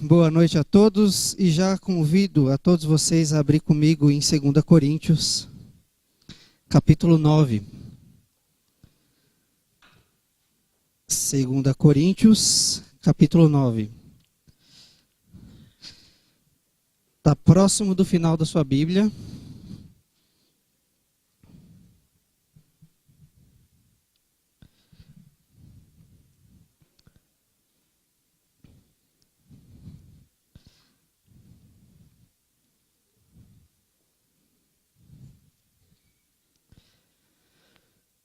boa noite a todos e já convido a todos vocês a abrir comigo em 2 Coríntios, capítulo 9. 2 Coríntios, capítulo 9. Está próximo do final da sua Bíblia.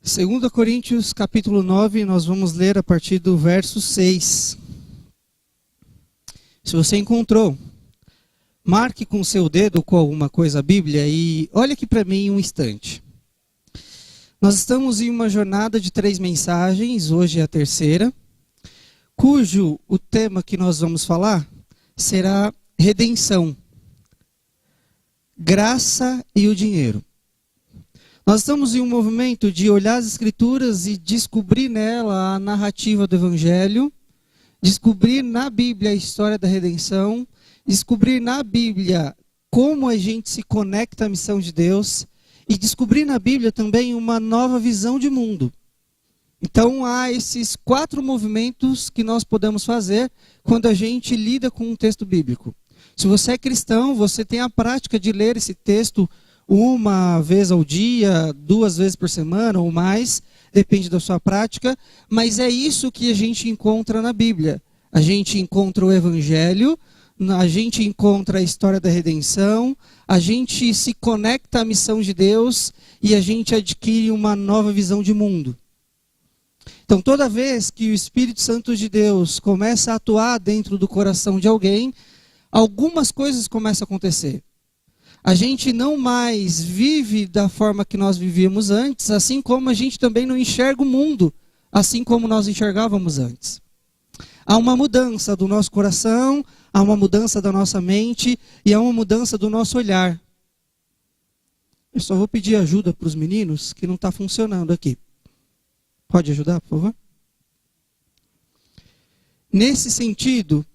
Segunda Coríntios, capítulo 9, nós vamos ler a partir do verso 6. Se você encontrou, marque com seu dedo com alguma coisa a Bíblia e olhe aqui para mim um instante. Nós estamos em uma jornada de 3 mensagens, hoje é a terceira, cujo o tema que nós vamos falar será redenção, graça e o dinheiro. Nós estamos em um movimento de olhar as Escrituras e descobrir nela a narrativa do Evangelho, descobrir na Bíblia a história da redenção, descobrir na Bíblia como a gente se conecta à missão de Deus e descobrir na Bíblia também uma nova visão de mundo. Então há esses 4 movimentos que nós podemos fazer quando a gente lida com um texto bíblico. Se você é cristão, você tem a prática de ler esse texto uma vez ao dia, 2 vezes por semana ou mais, depende da sua prática, mas é isso que a gente encontra na Bíblia. A gente encontra o Evangelho, a gente encontra a história da redenção, a gente se conecta à missão de Deus e a gente adquire uma nova visão de mundo. Então, toda vez que o Espírito Santo de Deus começa a atuar dentro do coração de alguém, algumas coisas começam a acontecer. A gente não mais vive da forma que nós vivíamos antes, assim como a gente também não enxerga o mundo, assim como nós enxergávamos antes. Há uma mudança do nosso coração, há uma mudança da nossa mente e há uma mudança do nosso olhar. Eu só vou pedir ajuda para os meninos, que não está funcionando aqui. Pode ajudar, por favor? Nesse sentido,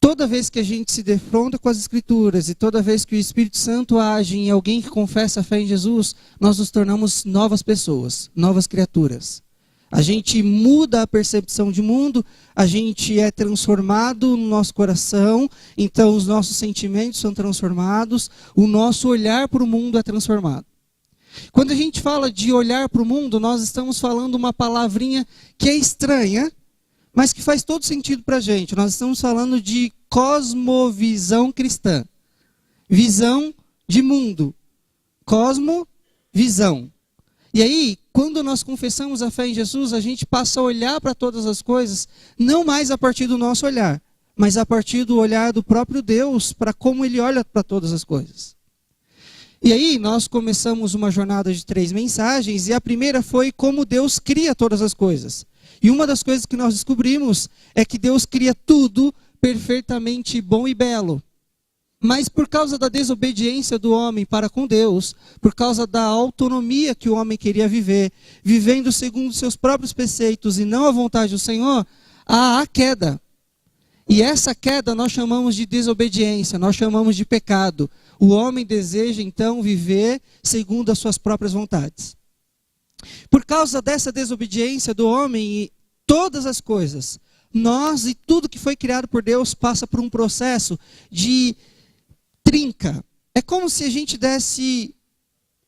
toda vez que a gente se defronta com as Escrituras e toda vez que o Espírito Santo age em alguém que confessa a fé em Jesus, nós nos tornamos novas pessoas, novas criaturas. A gente muda a percepção de mundo, a gente é transformado no nosso coração, então os nossos sentimentos são transformados, o nosso olhar para o mundo é transformado. Quando a gente fala de olhar para o mundo, nós estamos falando uma palavrinha que é estranha, mas que faz todo sentido para a gente. Nós estamos falando de cosmovisão cristã. Visão de mundo. Cosmovisão. E aí, quando nós confessamos a fé em Jesus, a gente passa a olhar para todas as coisas, não mais a partir do nosso olhar, mas a partir do olhar do próprio Deus, para como Ele olha para todas as coisas. E aí, nós começamos uma jornada de 3 mensagens, e a primeira foi como Deus cria todas as coisas. E uma das coisas que nós descobrimos é que Deus cria tudo perfeitamente bom e belo. Mas por causa da desobediência do homem para com Deus, por causa da autonomia que o homem queria viver, vivendo segundo seus próprios preceitos e não a vontade do Senhor, há a queda. E essa queda nós chamamos de desobediência, nós chamamos de pecado. O homem deseja então viver segundo as suas próprias vontades. Por causa dessa desobediência do homem, todas as coisas, nós e tudo que foi criado por Deus passa por um processo de trinca. É como se a gente desse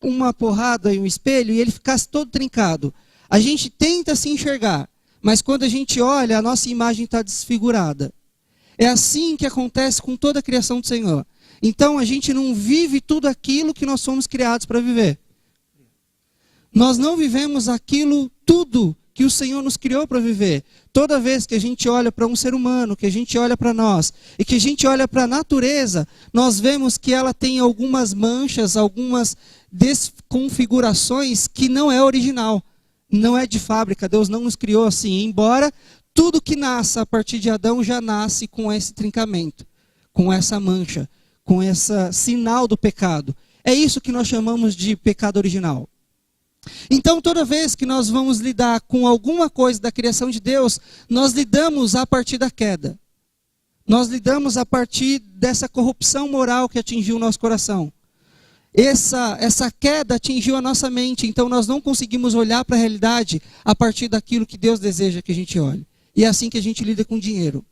uma porrada em um espelho e ele ficasse todo trincado. A gente tenta se enxergar, mas quando a gente olha, a nossa imagem está desfigurada. É assim que acontece com toda a criação do Senhor. Então a gente não vive tudo aquilo que nós somos criados para viver. Nós não vivemos aquilo tudo que o Senhor nos criou para viver. Toda vez que a gente olha para um ser humano, que a gente olha para nós, e que a gente olha para a natureza, nós vemos que ela tem algumas manchas, algumas desconfigurações que não é original. Não é de fábrica, Deus não nos criou assim. Embora tudo que nasça a partir de Adão já nasce com esse trincamento, com essa mancha, com esse sinal do pecado. É isso que nós chamamos de pecado original. Então, toda vez que nós vamos lidar com alguma coisa da criação de Deus, nós lidamos a partir da queda. Nós lidamos a partir dessa corrupção moral que atingiu o nosso coração. Essa queda atingiu a nossa mente, então nós não conseguimos olhar para a realidade a partir daquilo que Deus deseja que a gente olhe. E é assim que a gente lida com dinheiro.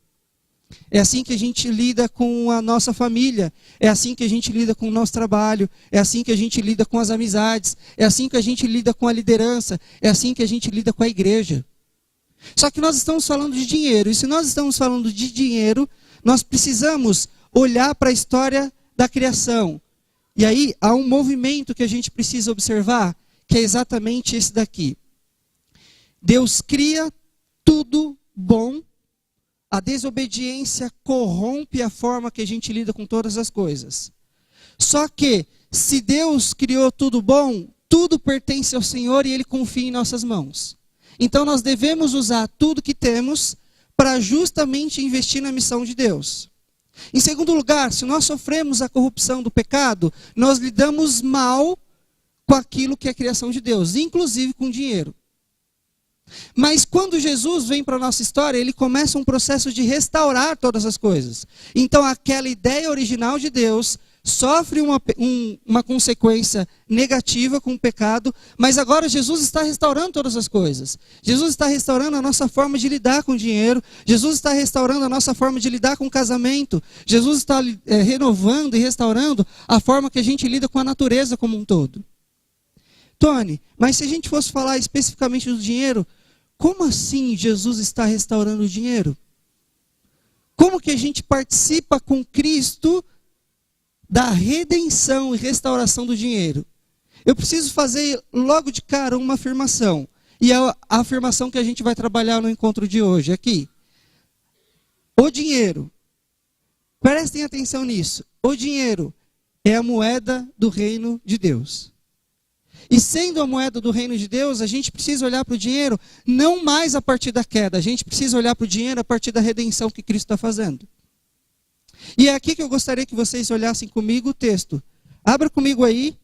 É assim que a gente lida com a nossa família. É assim que a gente lida com o nosso trabalho. É assim que a gente lida com as amizades. É assim que a gente lida com a liderança. É assim que a gente lida com a igreja. Só que nós estamos falando de dinheiro. E se nós estamos falando de dinheiro, nós precisamos olhar para a história da criação. E aí há um movimento que a gente precisa observar, que é exatamente esse daqui. Deus cria tudo bom. A desobediência corrompe a forma que a gente lida com todas as coisas. Só que, se Deus criou tudo bom, tudo pertence ao Senhor e Ele confia em nossas mãos. Então nós devemos usar tudo que temos para justamente investir na missão de Deus. Em segundo lugar, se nós sofremos a corrupção do pecado, nós lidamos mal com aquilo que é a criação de Deus, inclusive com dinheiro. Mas quando Jesus vem para a nossa história, ele começa um processo de restaurar todas as coisas. Então aquela ideia original de Deus sofre uma consequência negativa com o pecado, mas agora Jesus está restaurando todas as coisas. Jesus está restaurando a nossa forma de lidar com o dinheiro. Jesus está restaurando a nossa forma de lidar com o casamento. Jesus está renovando e restaurando a forma que a gente lida com a natureza como um todo. Tony, mas se a gente fosse falar especificamente do dinheiro, como assim Jesus está restaurando o dinheiro? Como que a gente participa com Cristo da redenção e restauração do dinheiro? Eu preciso fazer logo de cara uma afirmação. E é a afirmação que a gente vai trabalhar no encontro de hoje aqui. O dinheiro, prestem atenção nisso, o dinheiro é a moeda do reino de Deus. E sendo a moeda do reino de Deus, a gente precisa olhar para o dinheiro não mais a partir da queda, a gente precisa olhar para o dinheiro a partir da redenção que Cristo está fazendo. E é aqui que eu gostaria que vocês olhassem comigo o texto. Abra comigo aí,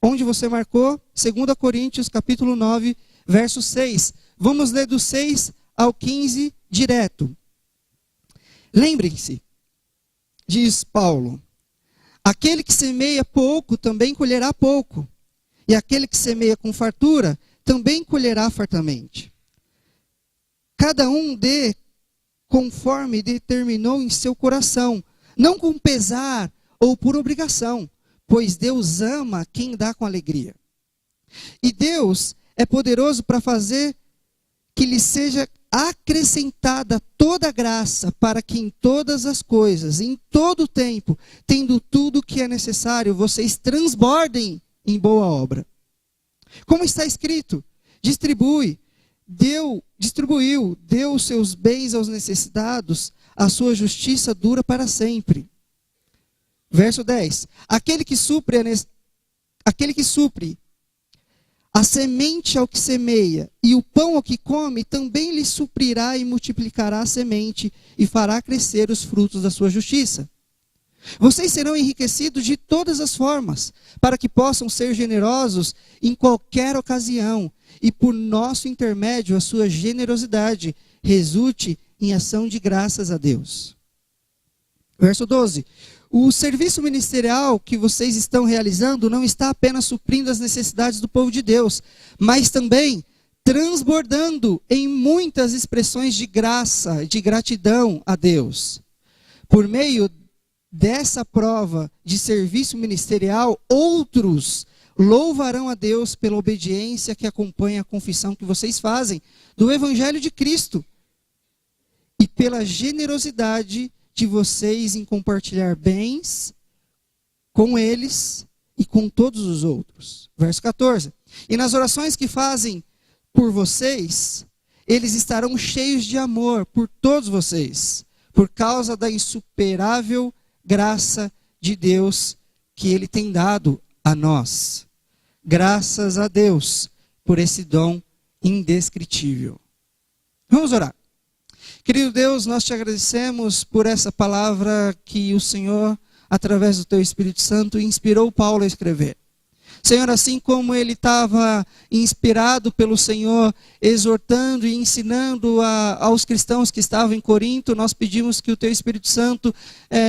onde você marcou, 2 Coríntios capítulo 9, verso 6. Vamos ler do 6 ao 15 direto. Lembrem-se, diz Paulo, aquele que semeia pouco também colherá pouco. E aquele que semeia com fartura, também colherá fartamente. Cada um dê conforme determinou em seu coração, não com pesar ou por obrigação, pois Deus ama quem dá com alegria. E Deus é poderoso para fazer que lhe seja acrescentada toda graça, para que em todas as coisas, em todo o tempo, tendo tudo o que é necessário, vocês transbordem em boa obra. Como está escrito, distribuiu, deu os seus bens aos necessitados, a sua justiça dura para sempre. Verso 10. Aquele que supre a semente ao que semeia e o pão ao que come, também lhe suprirá e multiplicará a semente e fará crescer os frutos da sua justiça. Vocês serão enriquecidos de todas as formas, para que possam ser generosos em qualquer ocasião, e por nosso intermédio a sua generosidade resulte em ação de graças a Deus. Verso 12. O serviço ministerial que vocês estão realizando não está apenas suprindo as necessidades do povo de Deus, mas também transbordando em muitas expressões de graça, de gratidão a Deus. Por meio dessa prova de serviço ministerial, outros louvarão a Deus pela obediência que acompanha a confissão que vocês fazem do Evangelho de Cristo e pela generosidade de vocês em compartilhar bens com eles e com todos os outros. Verso 14. E nas orações que fazem por vocês, eles estarão cheios de amor por todos vocês, por causa da insuperável graça de Deus que Ele tem dado a nós. Graças a Deus por esse dom indescritível. Vamos orar. Querido Deus, nós te agradecemos por essa palavra que o Senhor, através do teu Espírito Santo, inspirou Paulo a escrever. Senhor, assim como ele estava inspirado pelo Senhor, exortando e ensinando aos cristãos que estavam em Corinto, nós pedimos que o Teu Espírito Santo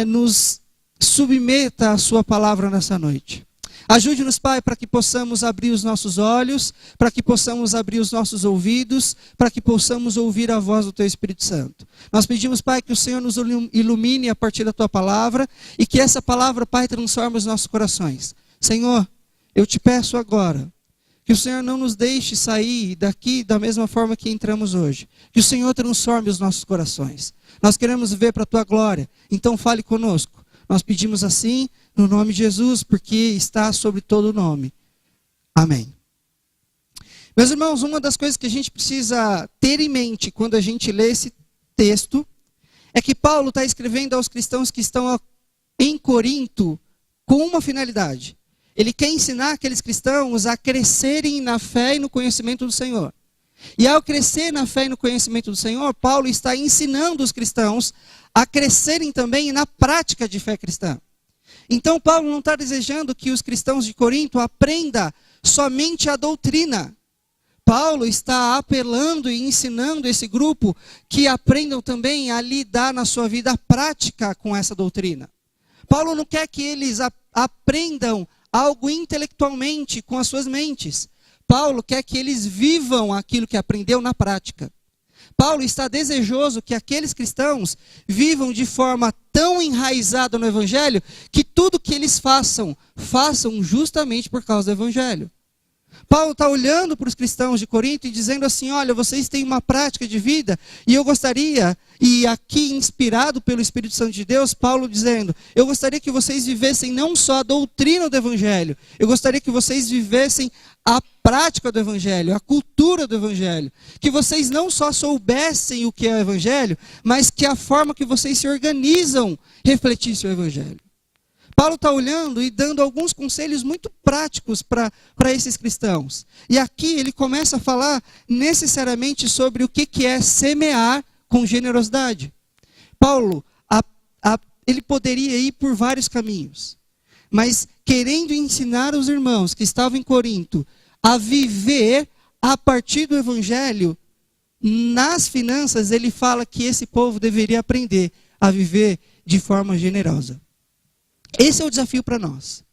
nos submeta à Sua palavra nessa noite. Ajude-nos, Pai, para que possamos abrir os nossos olhos, para que possamos abrir os nossos ouvidos, para que possamos ouvir a voz do Teu Espírito Santo. Nós pedimos, Pai, que o Senhor nos ilumine a partir da Tua palavra e que essa palavra, Pai, transforme os nossos corações. Senhor, eu te peço agora que o Senhor não nos deixe sair daqui da mesma forma que entramos hoje. Que o Senhor transforme os nossos corações. Nós queremos viver para a Tua glória, então fale conosco. Nós pedimos assim, no nome de Jesus, porque está sobre todo nome. Amém. Meus irmãos, uma das coisas que a gente precisa ter em mente quando a gente lê esse texto, é que Paulo está escrevendo aos cristãos que estão em Corinto com uma finalidade. Ele quer ensinar aqueles cristãos a crescerem na fé e no conhecimento do Senhor. E ao crescer na fé e no conhecimento do Senhor, Paulo está ensinando os cristãos a crescerem também na prática de fé cristã. Então Paulo não está desejando que os cristãos de Corinto aprendam somente a doutrina. Paulo está apelando e ensinando esse grupo que aprendam também a lidar na sua vida prática com essa doutrina. Paulo não quer que eles aprendam algo intelectualmente com as suas mentes. Paulo quer que eles vivam aquilo que aprendeu na prática. Paulo está desejoso que aqueles cristãos vivam de forma tão enraizada no Evangelho que tudo que eles façam justamente por causa do Evangelho. Paulo está olhando para os cristãos de Corinto e dizendo assim, olha, vocês têm uma prática de vida e eu gostaria, e aqui inspirado pelo Espírito Santo de Deus, Paulo dizendo, eu gostaria que vocês vivessem não só a doutrina do Evangelho, eu gostaria que vocês vivessem a prática do Evangelho, a cultura do Evangelho, que vocês não só soubessem o que é o Evangelho, mas que a forma que vocês se organizam refletisse o Evangelho. Paulo está olhando e dando alguns conselhos muito práticos para esses cristãos. E aqui ele começa a falar necessariamente sobre o que é semear com generosidade. Paulo, ele poderia ir por vários caminhos, mas querendo ensinar os irmãos que estavam em Corinto a viver a partir do Evangelho, nas finanças ele fala que esse povo deveria aprender a viver de forma generosa. Esse é o desafio para nós.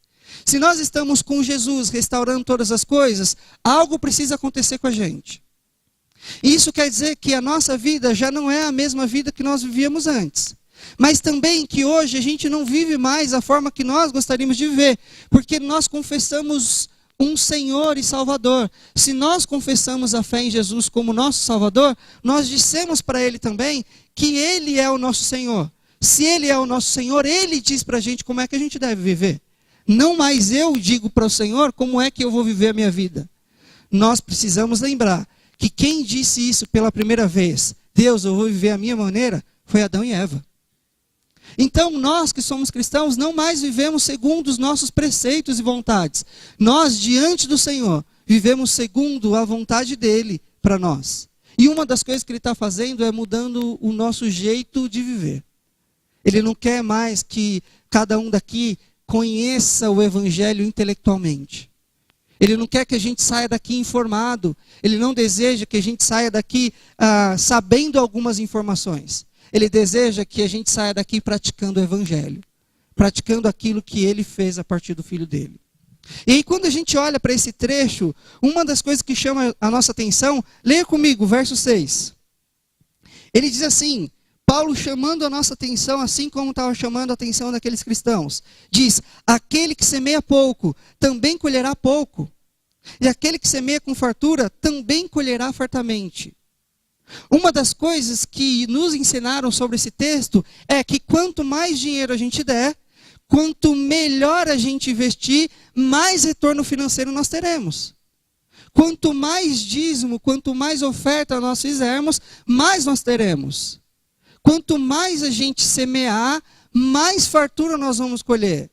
Se nós estamos com Jesus restaurando todas as coisas, algo precisa acontecer com a gente. Isso quer dizer que a nossa vida já não é a mesma vida que nós vivíamos antes. Mas também que hoje a gente não vive mais a forma que nós gostaríamos de viver. Porque nós confessamos um Senhor e Salvador. Se nós confessamos a fé em Jesus como nosso Salvador, nós dissemos para Ele também que Ele é o nosso Senhor. Se Ele é o nosso Senhor, Ele diz para a gente como é que a gente deve viver. Não mais eu digo para o Senhor como é que eu vou viver a minha vida. Nós precisamos lembrar que quem disse isso pela primeira vez, Deus, eu vou viver a minha maneira, foi Adão e Eva. Então nós que somos cristãos não mais vivemos segundo os nossos preceitos e vontades. Nós, diante do Senhor, vivemos segundo a vontade dEle para nós. E uma das coisas que Ele está fazendo é mudando o nosso jeito de viver. Ele não quer mais que cada um daqui conheça o Evangelho intelectualmente. Ele não quer que a gente saia daqui informado. Ele não deseja que a gente saia daqui sabendo algumas informações. Ele deseja que a gente saia daqui praticando o Evangelho. Praticando aquilo que Ele fez a partir do Filho dele. E aí quando a gente olha para esse trecho, uma das coisas que chama a nossa atenção, leia comigo, verso 6. Ele diz assim, Paulo chamando a nossa atenção, assim como estava chamando a atenção daqueles cristãos. Diz, aquele que semeia pouco, também colherá pouco. E aquele que semeia com fartura, também colherá fartamente. Uma das coisas que nos ensinaram sobre esse texto é que quanto mais dinheiro a gente der, quanto melhor a gente investir, mais retorno financeiro nós teremos. Quanto mais dízimo, quanto mais oferta nós fizermos, mais nós teremos. Quanto mais a gente semear, mais fartura nós vamos colher.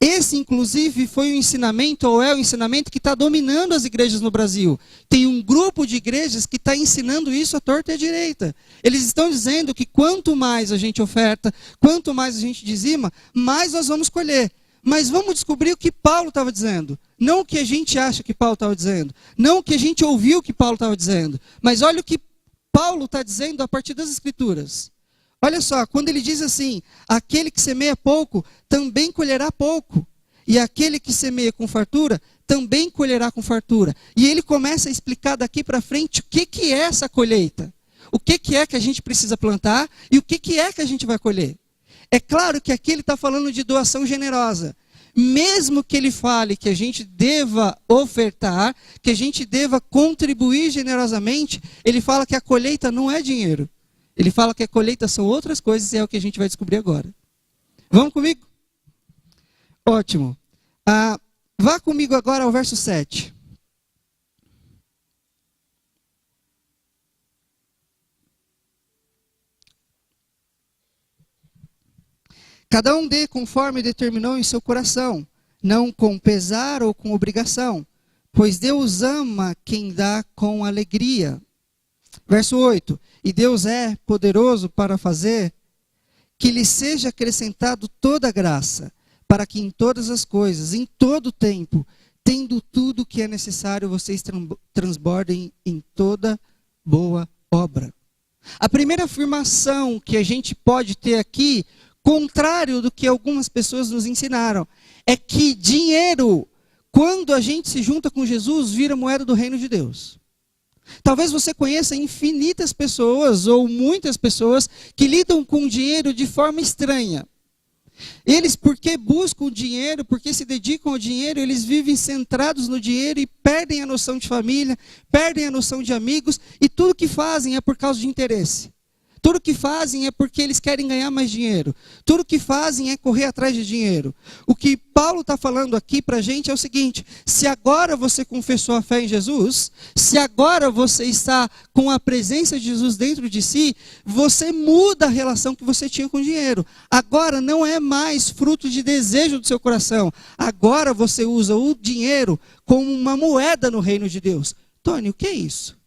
Esse, inclusive, foi o ensinamento, ou é o ensinamento que está dominando as igrejas no Brasil. Tem um grupo de igrejas que está ensinando isso à torta e à direita. Eles estão dizendo que quanto mais a gente oferta, quanto mais a gente dizima, mais nós vamos colher. Mas vamos descobrir o que Paulo estava dizendo. Não o que a gente acha que Paulo estava dizendo. Não o que a gente ouviu que Paulo estava dizendo. Mas olha o que Paulo está dizendo a partir das Escrituras. Olha só, quando ele diz assim, aquele que semeia pouco, também colherá pouco. E aquele que semeia com fartura, também colherá com fartura. E ele começa a explicar daqui para frente o que é essa colheita. O que é que a gente precisa plantar e o que é que a gente vai colher. É claro que aqui ele está falando de doação generosa. Mesmo que ele fale que a gente deva ofertar, que a gente deva contribuir generosamente, ele fala que a colheita não é dinheiro. Ele fala que a colheita são outras coisas e é o que a gente vai descobrir agora. Vamos comigo? Ótimo. Vá comigo agora ao verso 7. Cada um dê conforme determinou em seu coração, não com pesar ou com obrigação, pois Deus ama quem dá com alegria. Verso 8. E Deus é poderoso para fazer que lhe seja acrescentado toda graça, para que em todas as coisas, em todo tempo, tendo tudo o que é necessário, vocês transbordem em toda boa obra. A primeira afirmação que a gente pode ter aqui, contrário do que algumas pessoas nos ensinaram, é que dinheiro, quando a gente se junta com Jesus, vira moeda do reino de Deus. Talvez você conheça infinitas pessoas, ou muitas pessoas, que lidam com dinheiro de forma estranha. Eles, porque buscam o dinheiro, porque se dedicam ao dinheiro, eles vivem centrados no dinheiro e perdem a noção de família, perdem a noção de amigos, e tudo que fazem é por causa de interesse. Tudo que fazem é porque eles querem ganhar mais dinheiro. Tudo que fazem é correr atrás de dinheiro. O que Paulo está falando aqui para a gente é o seguinte: se agora você confessou a fé em Jesus, se agora você está com a presença de Jesus dentro de si, você muda a relação que você tinha com o dinheiro. Agora não é mais fruto de desejo do seu coração. Agora você usa o dinheiro como uma moeda no reino de Deus. Tony, o que é isso?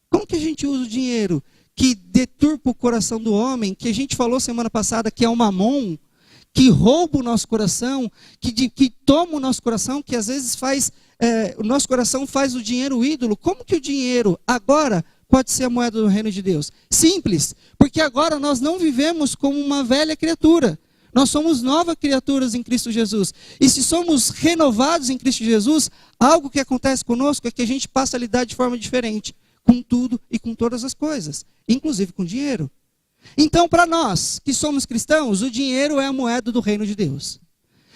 Como que a gente usa o dinheiro que deturpa o coração do homem, que a gente falou semana passada que é o mamon, que rouba o nosso coração, que toma o nosso coração, que às vezes o nosso coração faz o dinheiro ídolo? Como que o dinheiro agora pode ser a moeda do reino de Deus? Simples, porque agora nós não vivemos como uma velha criatura. Nós somos novas criaturas em Cristo Jesus. E se somos renovados em Cristo Jesus, algo que acontece conosco é que a gente passa a lidar de forma diferente com tudo e com todas as coisas, inclusive com dinheiro. Então, para nós que somos cristãos, o dinheiro é a moeda do reino de Deus.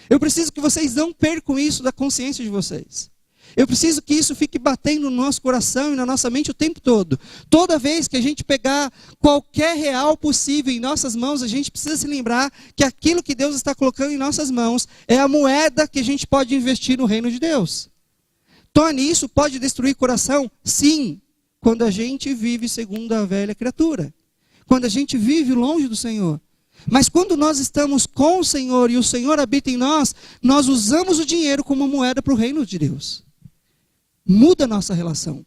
Eu preciso que vocês não percam isso da consciência de vocês. Eu preciso que isso fique batendo no nosso coração e na nossa mente o tempo todo. Toda vez que a gente pegar qualquer real possível em nossas mãos, a gente precisa se lembrar que aquilo que Deus está colocando em nossas mãos é a moeda que a gente pode investir no reino de Deus. Tony, isso pode destruir o coração? Sim. Quando a gente vive segundo a velha criatura. Quando a gente vive longe do Senhor. Mas quando nós estamos com o Senhor e o Senhor habita em nós, nós usamos o dinheiro como moeda para o reino de Deus. Muda a nossa relação.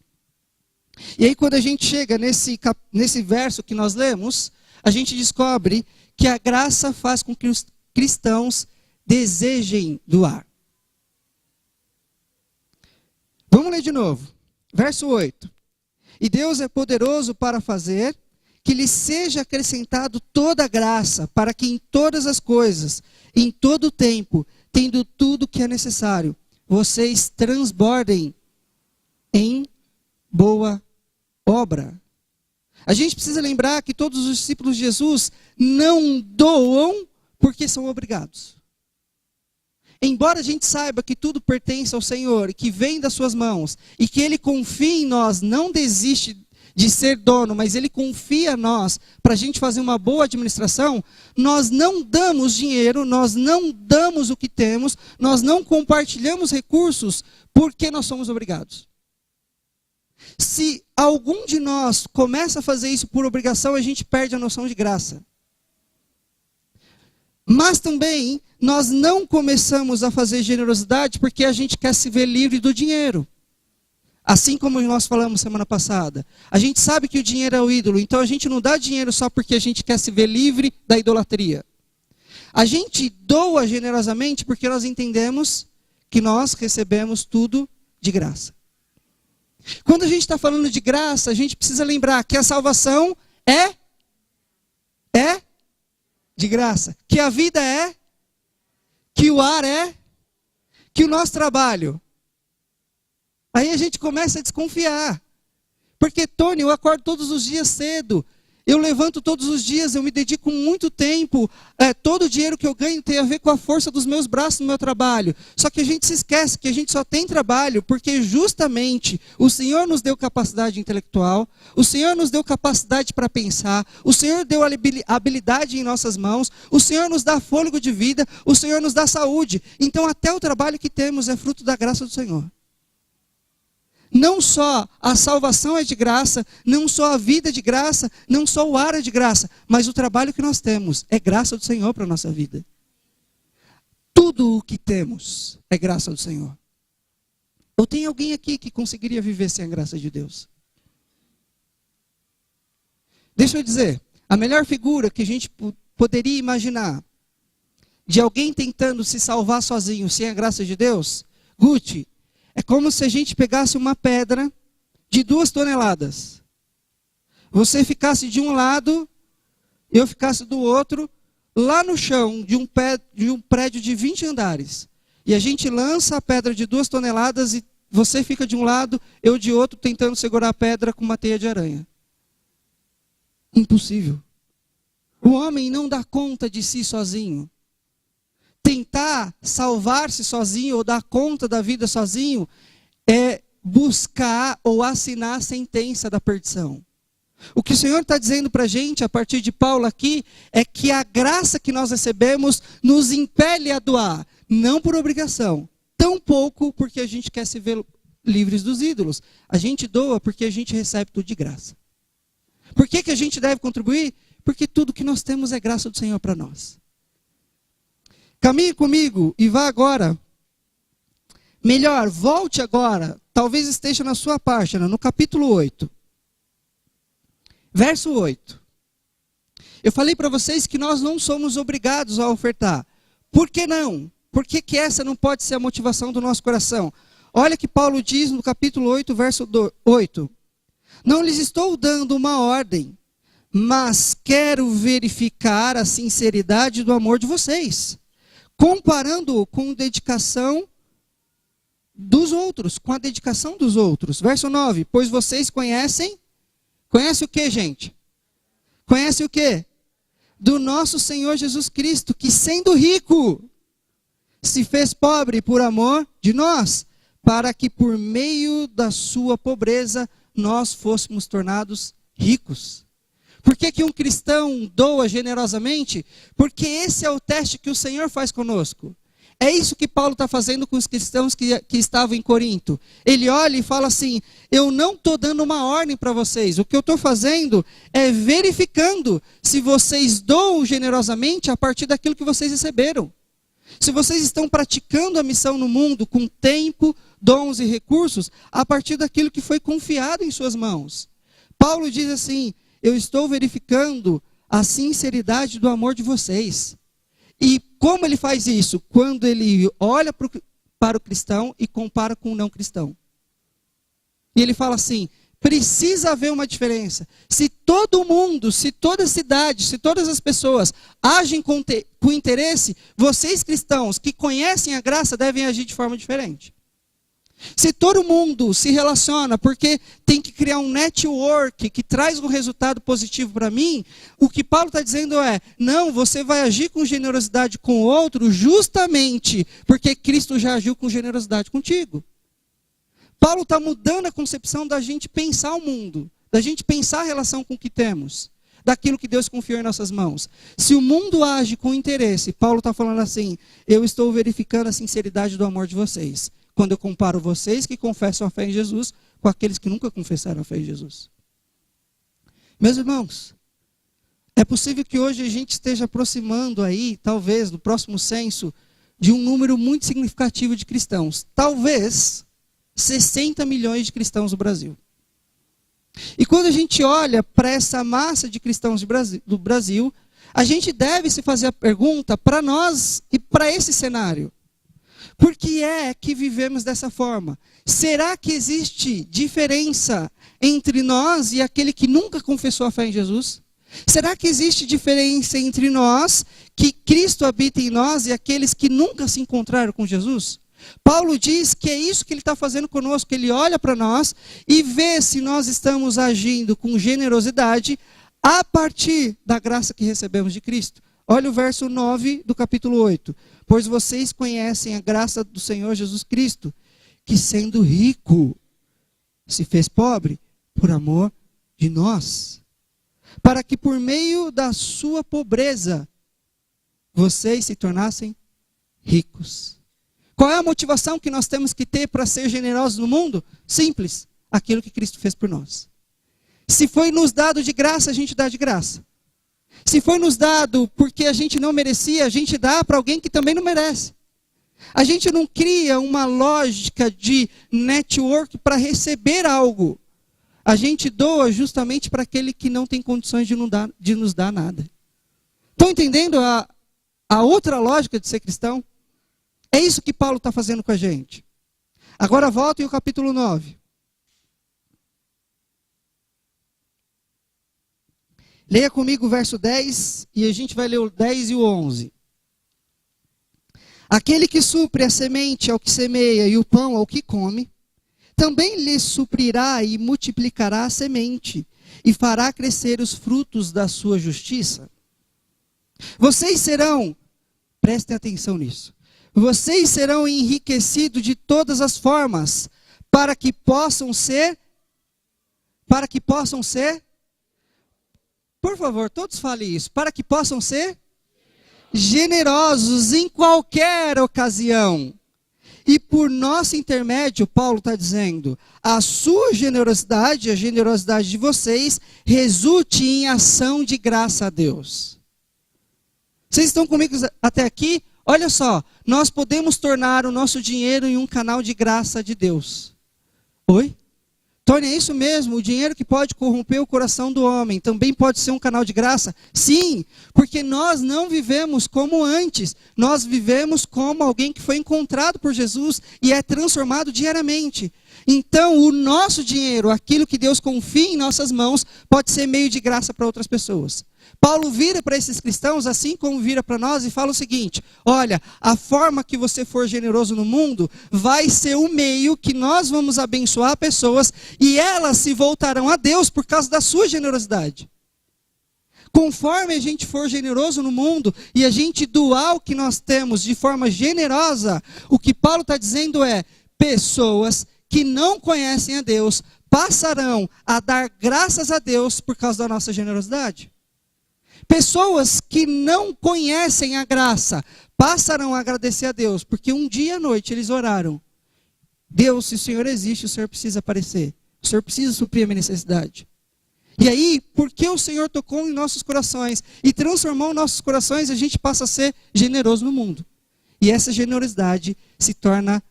E aí quando a gente chega nesse verso que nós lemos, a gente descobre que a graça faz com que os cristãos desejem doar. Vamos ler de novo. Verso 8. E Deus é poderoso para fazer que lhe seja acrescentado toda a graça, para que em todas as coisas, em todo o tempo, tendo tudo o que é necessário, vocês transbordem em boa obra. A gente precisa lembrar que todos os discípulos de Jesus não doam porque são obrigados. Embora a gente saiba que tudo pertence ao Senhor, que vem das suas mãos, e que Ele confia em nós, não desiste de ser dono, mas Ele confia em nós para a gente fazer uma boa administração, nós não damos dinheiro, nós não damos o que temos, nós não compartilhamos recursos porque nós somos obrigados. Se algum de nós começa a fazer isso por obrigação, a gente perde a noção de graça. Mas também nós não começamos a fazer generosidade porque a gente quer se ver livre do dinheiro. Assim como nós falamos semana passada. A gente sabe que o dinheiro é o ídolo, então a gente não dá dinheiro só porque a gente quer se ver livre da idolatria. A gente doa generosamente porque nós entendemos que nós recebemos tudo de graça. Quando a gente está falando de graça, a gente precisa lembrar que a salvação é de graça. Que a vida é, que o ar é, que o nosso trabalho. Aí a gente começa a desconfiar. Porque, Tony, eu acordo todos os dias cedo. Eu levanto todos os dias, eu me dedico muito tempo. Todo o dinheiro que eu ganho tem a ver com a força dos meus braços no meu trabalho. Só que a gente se esquece que a gente só tem trabalho porque justamente o Senhor nos deu capacidade intelectual, o Senhor nos deu capacidade para pensar, o Senhor deu habilidade em nossas mãos, o Senhor nos dá fôlego de vida, o Senhor nos dá saúde. Então até o trabalho que temos é fruto da graça do Senhor. Não só a salvação é de graça, não só a vida é de graça, não só o ar é de graça, mas o trabalho que nós temos é graça do Senhor para a nossa vida. Tudo o que temos é graça do Senhor. Ou tem alguém aqui que conseguiria viver sem a graça de Deus? Deixa eu dizer, a melhor figura que a gente poderia imaginar de alguém tentando se salvar sozinho sem a graça de Deus, Guti, é como se a gente pegasse uma pedra de 2 toneladas. Você ficasse de um lado, eu ficasse do outro, lá no chão de um prédio de 20 andares. E a gente lança a pedra de 2 toneladas e você fica de um lado, eu de outro, tentando segurar a pedra com uma teia de aranha. Impossível. O homem não dá conta de si sozinho. Tentar salvar-se sozinho ou dar conta da vida sozinho é buscar ou assinar a sentença da perdição. O que o Senhor está dizendo para a gente, a partir de Paulo aqui, é que a graça que nós recebemos nos impele a doar, não por obrigação, tampouco porque a gente quer se ver livres dos ídolos. A gente doa porque a gente recebe tudo de graça. Por que a gente deve contribuir? Porque tudo que nós temos é graça do Senhor para nós. Caminhe comigo e vá agora. Melhor, volte agora. Talvez esteja na sua página, no capítulo 8. Verso 8. Eu falei para vocês que nós não somos obrigados a ofertar. Por que não? Por que essa não pode ser a motivação do nosso coração? Olha que Paulo diz no capítulo 8, verso 8. Não lhes estou dando uma ordem, mas quero verificar a sinceridade do amor de vocês, comparando-o com dedicação dos outros, com a dedicação dos outros. Verso 9, pois vocês conhecem o que, gente? Conhecem o que? Do nosso Senhor Jesus Cristo, que sendo rico, se fez pobre por amor de nós, para que por meio da sua pobreza nós fôssemos tornados ricos. Por que um cristão doa generosamente? Porque esse é o teste que o Senhor faz conosco. É isso que Paulo está fazendo com os cristãos que estavam em Corinto. Ele olha e fala assim, eu não estou dando uma ordem para vocês. O que eu estou fazendo é verificando se vocês doam generosamente a partir daquilo que vocês receberam. Se vocês estão praticando a missão no mundo com tempo, dons e recursos, a partir daquilo que foi confiado em suas mãos. Paulo diz assim, eu estou verificando a sinceridade do amor de vocês. E como ele faz isso? Quando ele olha para o cristão e compara com o não cristão. E ele fala assim, precisa haver uma diferença. Se todo mundo, se toda a cidade, se todas as pessoas agem com interesse, vocês cristãos que conhecem a graça devem agir de forma diferente. Se todo mundo se relaciona porque tem que criar um network que traz um resultado positivo para mim, o que Paulo está dizendo é, não, você vai agir com generosidade com o outro justamente porque Cristo já agiu com generosidade contigo. Paulo está mudando a concepção da gente pensar o mundo, da gente pensar a relação com o que temos, daquilo que Deus confiou em nossas mãos. Se o mundo age com interesse, Paulo está falando assim, eu estou verificando a sinceridade do amor de vocês. Quando eu comparo vocês que confessam a fé em Jesus com aqueles que nunca confessaram a fé em Jesus. Meus irmãos, é possível que hoje a gente esteja aproximando aí, talvez, no próximo censo, de um número muito significativo de cristãos. Talvez 60 milhões de cristãos no Brasil. E quando a gente olha para essa massa de cristãos do Brasil, A gente deve se fazer a pergunta para nós e para esse cenário. Por que é que vivemos dessa forma? Será que existe diferença entre nós e aquele que nunca confessou a fé em Jesus? Será que existe diferença entre nós, que Cristo habita em nós, e aqueles que nunca se encontraram com Jesus? Paulo diz que é isso que ele está fazendo conosco, ele olha para nós e vê se nós estamos agindo com generosidade a partir da graça que recebemos de Cristo. Olha o verso 9 do capítulo 8. Pois vocês conhecem a graça do Senhor Jesus Cristo, que sendo rico, se fez pobre por amor de nós, para que por meio da sua pobreza, vocês se tornassem ricos. Qual é a motivação que nós temos que ter para ser generosos no mundo? Simples, aquilo que Cristo fez por nós. Se foi nos dado de graça, a gente dá de graça. Se foi nos dado porque a gente não merecia, a gente dá para alguém que também não merece. A gente não cria uma lógica de network para receber algo. A gente doa justamente para aquele que não tem condições de nos dar nada. Estão entendendo a outra lógica de ser cristão? É isso que Paulo está fazendo com a gente. Agora voltem ao capítulo 9. Leia comigo o verso 10 e a gente vai ler o 10 e o 11. Aquele que supre a semente ao que semeia e o pão ao que come, também lhe suprirá e multiplicará a semente e fará crescer os frutos da sua justiça. Vocês serão, prestem atenção nisso, vocês serão enriquecidos de todas as formas para que possam ser, por favor, todos falem isso, para que possam ser generosos em qualquer ocasião. E por nosso intermédio, Paulo está dizendo, a sua generosidade, a generosidade de vocês, resulte em ação de graça a Deus. Vocês estão comigo até aqui? Olha só, nós podemos tornar o nosso dinheiro em um canal de graça de Deus. Oi? Torne isso mesmo, o dinheiro que pode corromper o coração do homem, também pode ser um canal de graça? Sim, porque nós não vivemos como antes, nós vivemos como alguém que foi encontrado por Jesus e é transformado diariamente. Então, o nosso dinheiro, aquilo que Deus confia em nossas mãos, pode ser meio de graça para outras pessoas. Paulo vira para esses cristãos, assim como vira para nós, e fala o seguinte: olha, a forma que você for generoso no mundo vai ser o meio que nós vamos abençoar pessoas e elas se voltarão a Deus por causa da sua generosidade. Conforme a gente for generoso no mundo e a gente doar o que nós temos de forma generosa, o que Paulo está dizendo é, pessoas que não conhecem a Deus passarão a dar graças a Deus por causa da nossa generosidade. Pessoas que não conhecem a graça passarão a agradecer a Deus, porque um dia à noite eles oraram. Deus, se o Senhor existe, o Senhor precisa aparecer. O Senhor precisa suprir a minha necessidade. E aí, porque o Senhor tocou em nossos corações e transformou nossos corações, a gente passa a ser generoso no mundo. E essa generosidade se torna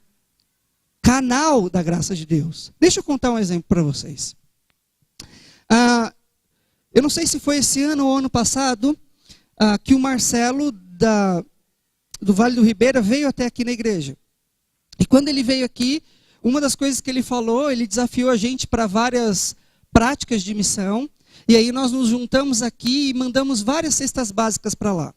canal da graça de Deus. Deixa eu contar um exemplo para vocês. Eu não sei se foi esse ano ou ano passado que o Marcelo do Vale do Ribeira veio até aqui na igreja. E quando ele veio aqui, uma das coisas que ele falou, ele desafiou a gente para várias práticas de missão. E aí nós nos juntamos aqui e mandamos várias cestas básicas para lá.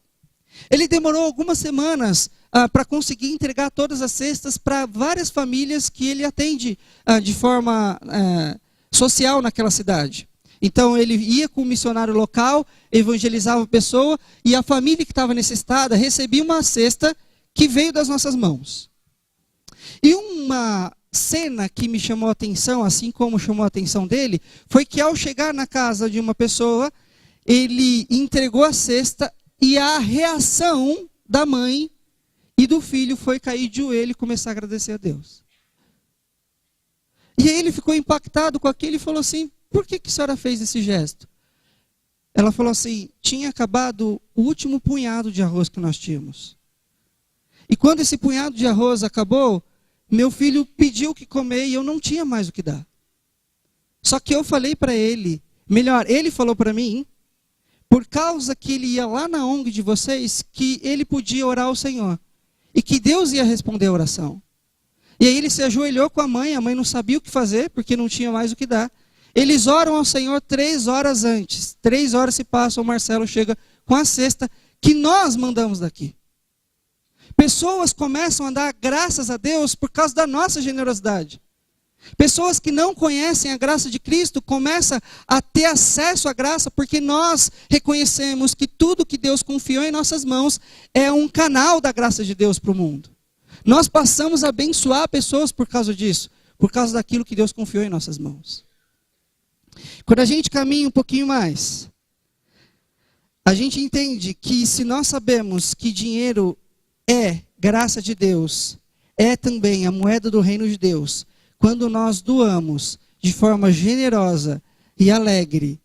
Ele demorou algumas semanas para conseguir entregar todas as cestas para várias famílias que ele atende de forma social naquela cidade. Então ele ia com o missionário local, evangelizava a pessoa e a família que estava necessitada recebia uma cesta que veio das nossas mãos. E uma cena que me chamou a atenção, assim como chamou a atenção dele, foi que ao chegar na casa de uma pessoa, ele entregou a cesta e a reação da mãe e do filho foi cair de joelho e começar a agradecer a Deus. E aí ele ficou impactado com aquilo e falou assim, por que a senhora fez esse gesto? Ela falou assim, tinha acabado o último punhado de arroz que nós tínhamos. E quando esse punhado de arroz acabou, meu filho pediu o que comer e eu não tinha mais o que dar. Só que eu falei para ele, melhor, ele falou para mim, por causa que ele ia lá na ONG de vocês, que ele podia orar ao Senhor. E que Deus ia responder a oração. E aí ele se ajoelhou com a mãe não sabia o que fazer, porque não tinha mais o que dar. Eles oram ao Senhor 3 horas antes. 3 horas se passam, o Marcelo chega com a cesta que nós mandamos daqui. Pessoas começam a dar graças a Deus por causa da nossa generosidade. Pessoas que não conhecem a graça de Cristo começam a ter acesso à graça porque nós reconhecemos que tudo que Deus confiou em nossas mãos é um canal da graça de Deus para o mundo. Nós passamos a abençoar pessoas por causa disso, por causa daquilo que Deus confiou em nossas mãos. Quando a gente caminha um pouquinho mais, a gente entende que se nós sabemos que dinheiro é graça de Deus, é também a moeda do reino de Deus, quando nós doamos de forma generosa e alegre,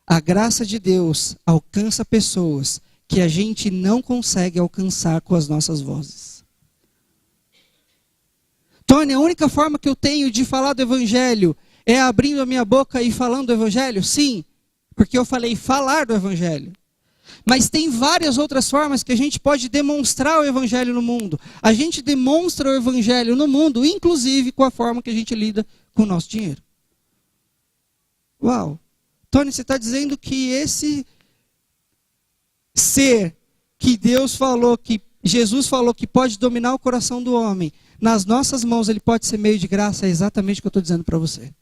a graça de Deus alcança pessoas que a gente não consegue alcançar com as nossas vozes. Tony, a única forma que eu tenho de falar do Evangelho é abrindo a minha boca e falando do Evangelho? Sim, porque eu falei falar do Evangelho. Mas tem várias outras formas que a gente pode demonstrar o Evangelho no mundo. A gente demonstra o Evangelho no mundo, inclusive com a forma que a gente lida com o nosso dinheiro. Uau! Tony, você está dizendo que esse ser que Deus falou, que Jesus falou que pode dominar o coração do homem, nas nossas mãos ele pode ser meio de graça? É exatamente o que eu estou dizendo para você.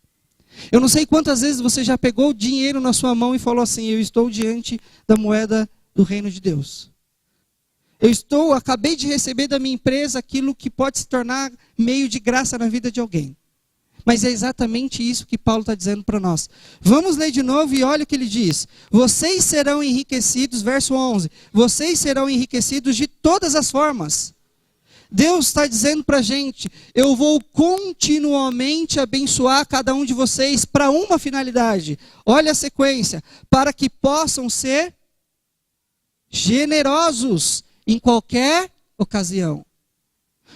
Eu não sei quantas vezes você já pegou dinheiro na sua mão e falou assim: eu estou diante da moeda do reino de Deus. Acabei de receber da minha empresa aquilo que pode se tornar meio de graça na vida de alguém. Mas é exatamente isso que Paulo está dizendo para nós. Vamos ler de novo e olha o que ele diz. Vocês serão enriquecidos, verso 11. Vocês serão enriquecidos de todas as formas. Deus está dizendo para a gente: eu vou continuamente abençoar cada um de vocês para uma finalidade. Olha a sequência. Para que possam ser generosos em qualquer ocasião.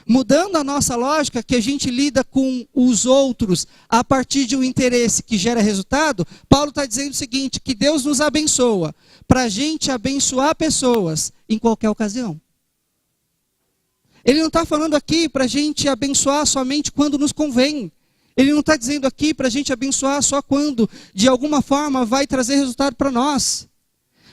Mudando a nossa lógica, que a gente lida com os outros a partir de um interesse que gera resultado, Paulo está dizendo o seguinte: que Deus nos abençoa para a gente abençoar pessoas em qualquer ocasião. Ele não está falando aqui para a gente abençoar somente quando nos convém. Ele não está dizendo aqui para a gente abençoar só quando, de alguma forma, vai trazer resultado para nós.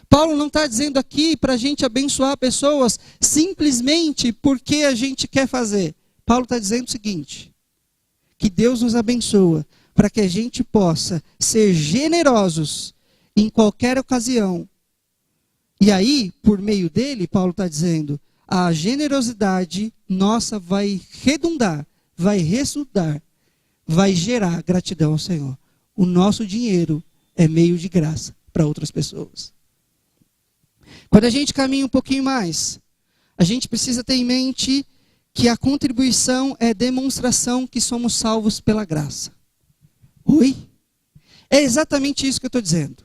Paulo não está dizendo aqui para a gente abençoar pessoas simplesmente porque a gente quer fazer. Paulo está dizendo o seguinte: que Deus nos abençoa para que a gente possa ser generosos em qualquer ocasião. E aí, por meio dele, Paulo está dizendo, a generosidade nossa vai redundar, vai resultar, vai gerar gratidão ao Senhor. O nosso dinheiro é meio de graça para outras pessoas. Quando a gente caminha um pouquinho mais, a gente precisa ter em mente que a contribuição é demonstração que somos salvos pela graça. Oi? É exatamente isso que eu estou dizendo.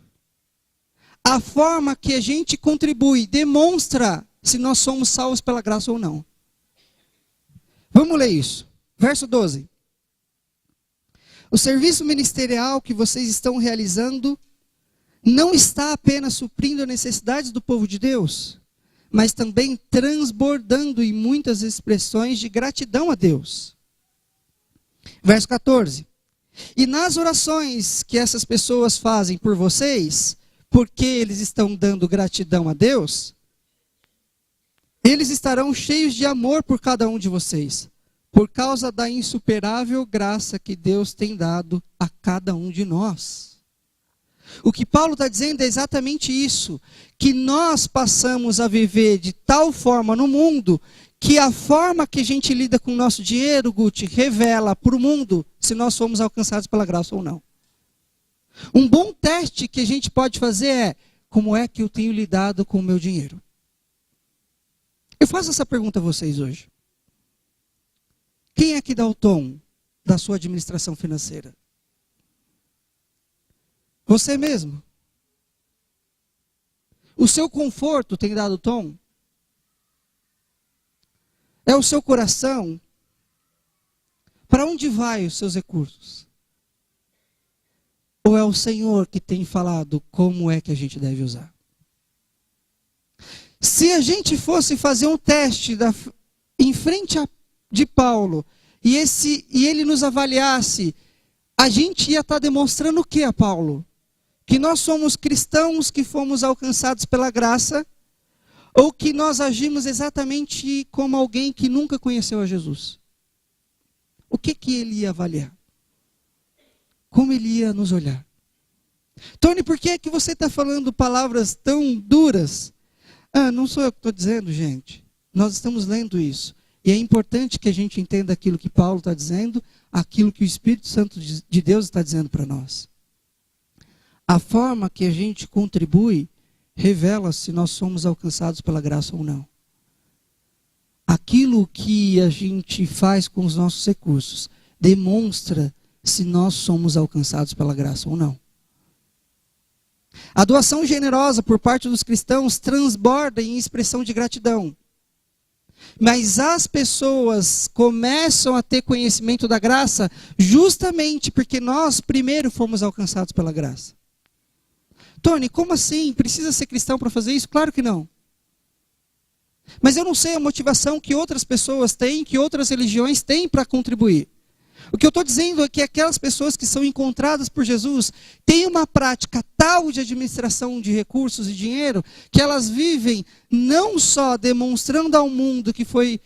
A forma que a gente contribui demonstra se nós somos salvos pela graça ou não. Vamos ler isso. Verso 12. O serviço ministerial que vocês estão realizando não está apenas suprindo as necessidades do povo de Deus, mas também transbordando em muitas expressões de gratidão a Deus. Verso 14. E nas orações que essas pessoas fazem por vocês, porque eles estão dando gratidão a Deus, eles estarão cheios de amor por cada um de vocês, por causa da insuperável graça que Deus tem dado a cada um de nós. O que Paulo está dizendo é exatamente isso, que nós passamos a viver de tal forma no mundo, que a forma que a gente lida com o nosso dinheiro, Guti, revela para o mundo se nós somos alcançados pela graça ou não. Um bom teste que a gente pode fazer é: como é que eu tenho lidado com o meu dinheiro? Eu faço essa pergunta a vocês hoje. Quem é que dá o tom da sua administração financeira? Você mesmo. O seu conforto tem dado o tom? É o seu coração? Para onde vai os seus recursos? Ou é o Senhor que tem falado como é que a gente deve usar? Se a gente fosse fazer um teste em frente de Paulo, e ele nos avaliasse, a gente ia estar demonstrando o que a Paulo? Que nós somos cristãos que fomos alcançados pela graça, ou que nós agimos exatamente como alguém que nunca conheceu a Jesus? O que ele ia avaliar? Como ele ia nos olhar? Tony, por que é que você está falando palavras tão duras? Não sou eu que estou dizendo, gente. Nós estamos lendo isso. E é importante que a gente entenda aquilo que Paulo está dizendo, aquilo que o Espírito Santo de Deus está dizendo para nós. A forma que a gente contribui revela se nós somos alcançados pela graça ou não. Aquilo que a gente faz com os nossos recursos demonstra se nós somos alcançados pela graça ou não. A doação generosa por parte dos cristãos transborda em expressão de gratidão. Mas as pessoas começam a ter conhecimento da graça justamente porque nós primeiro fomos alcançados pela graça. Tony, como assim? Precisa ser cristão para fazer isso? Claro que não. Mas eu não sei a motivação que outras pessoas têm, que outras religiões têm para contribuir. O que eu estou dizendo é que aquelas pessoas que são encontradas por Jesus têm uma prática tal de administração de recursos e dinheiro que elas vivem não só demonstrando ao mundo que foi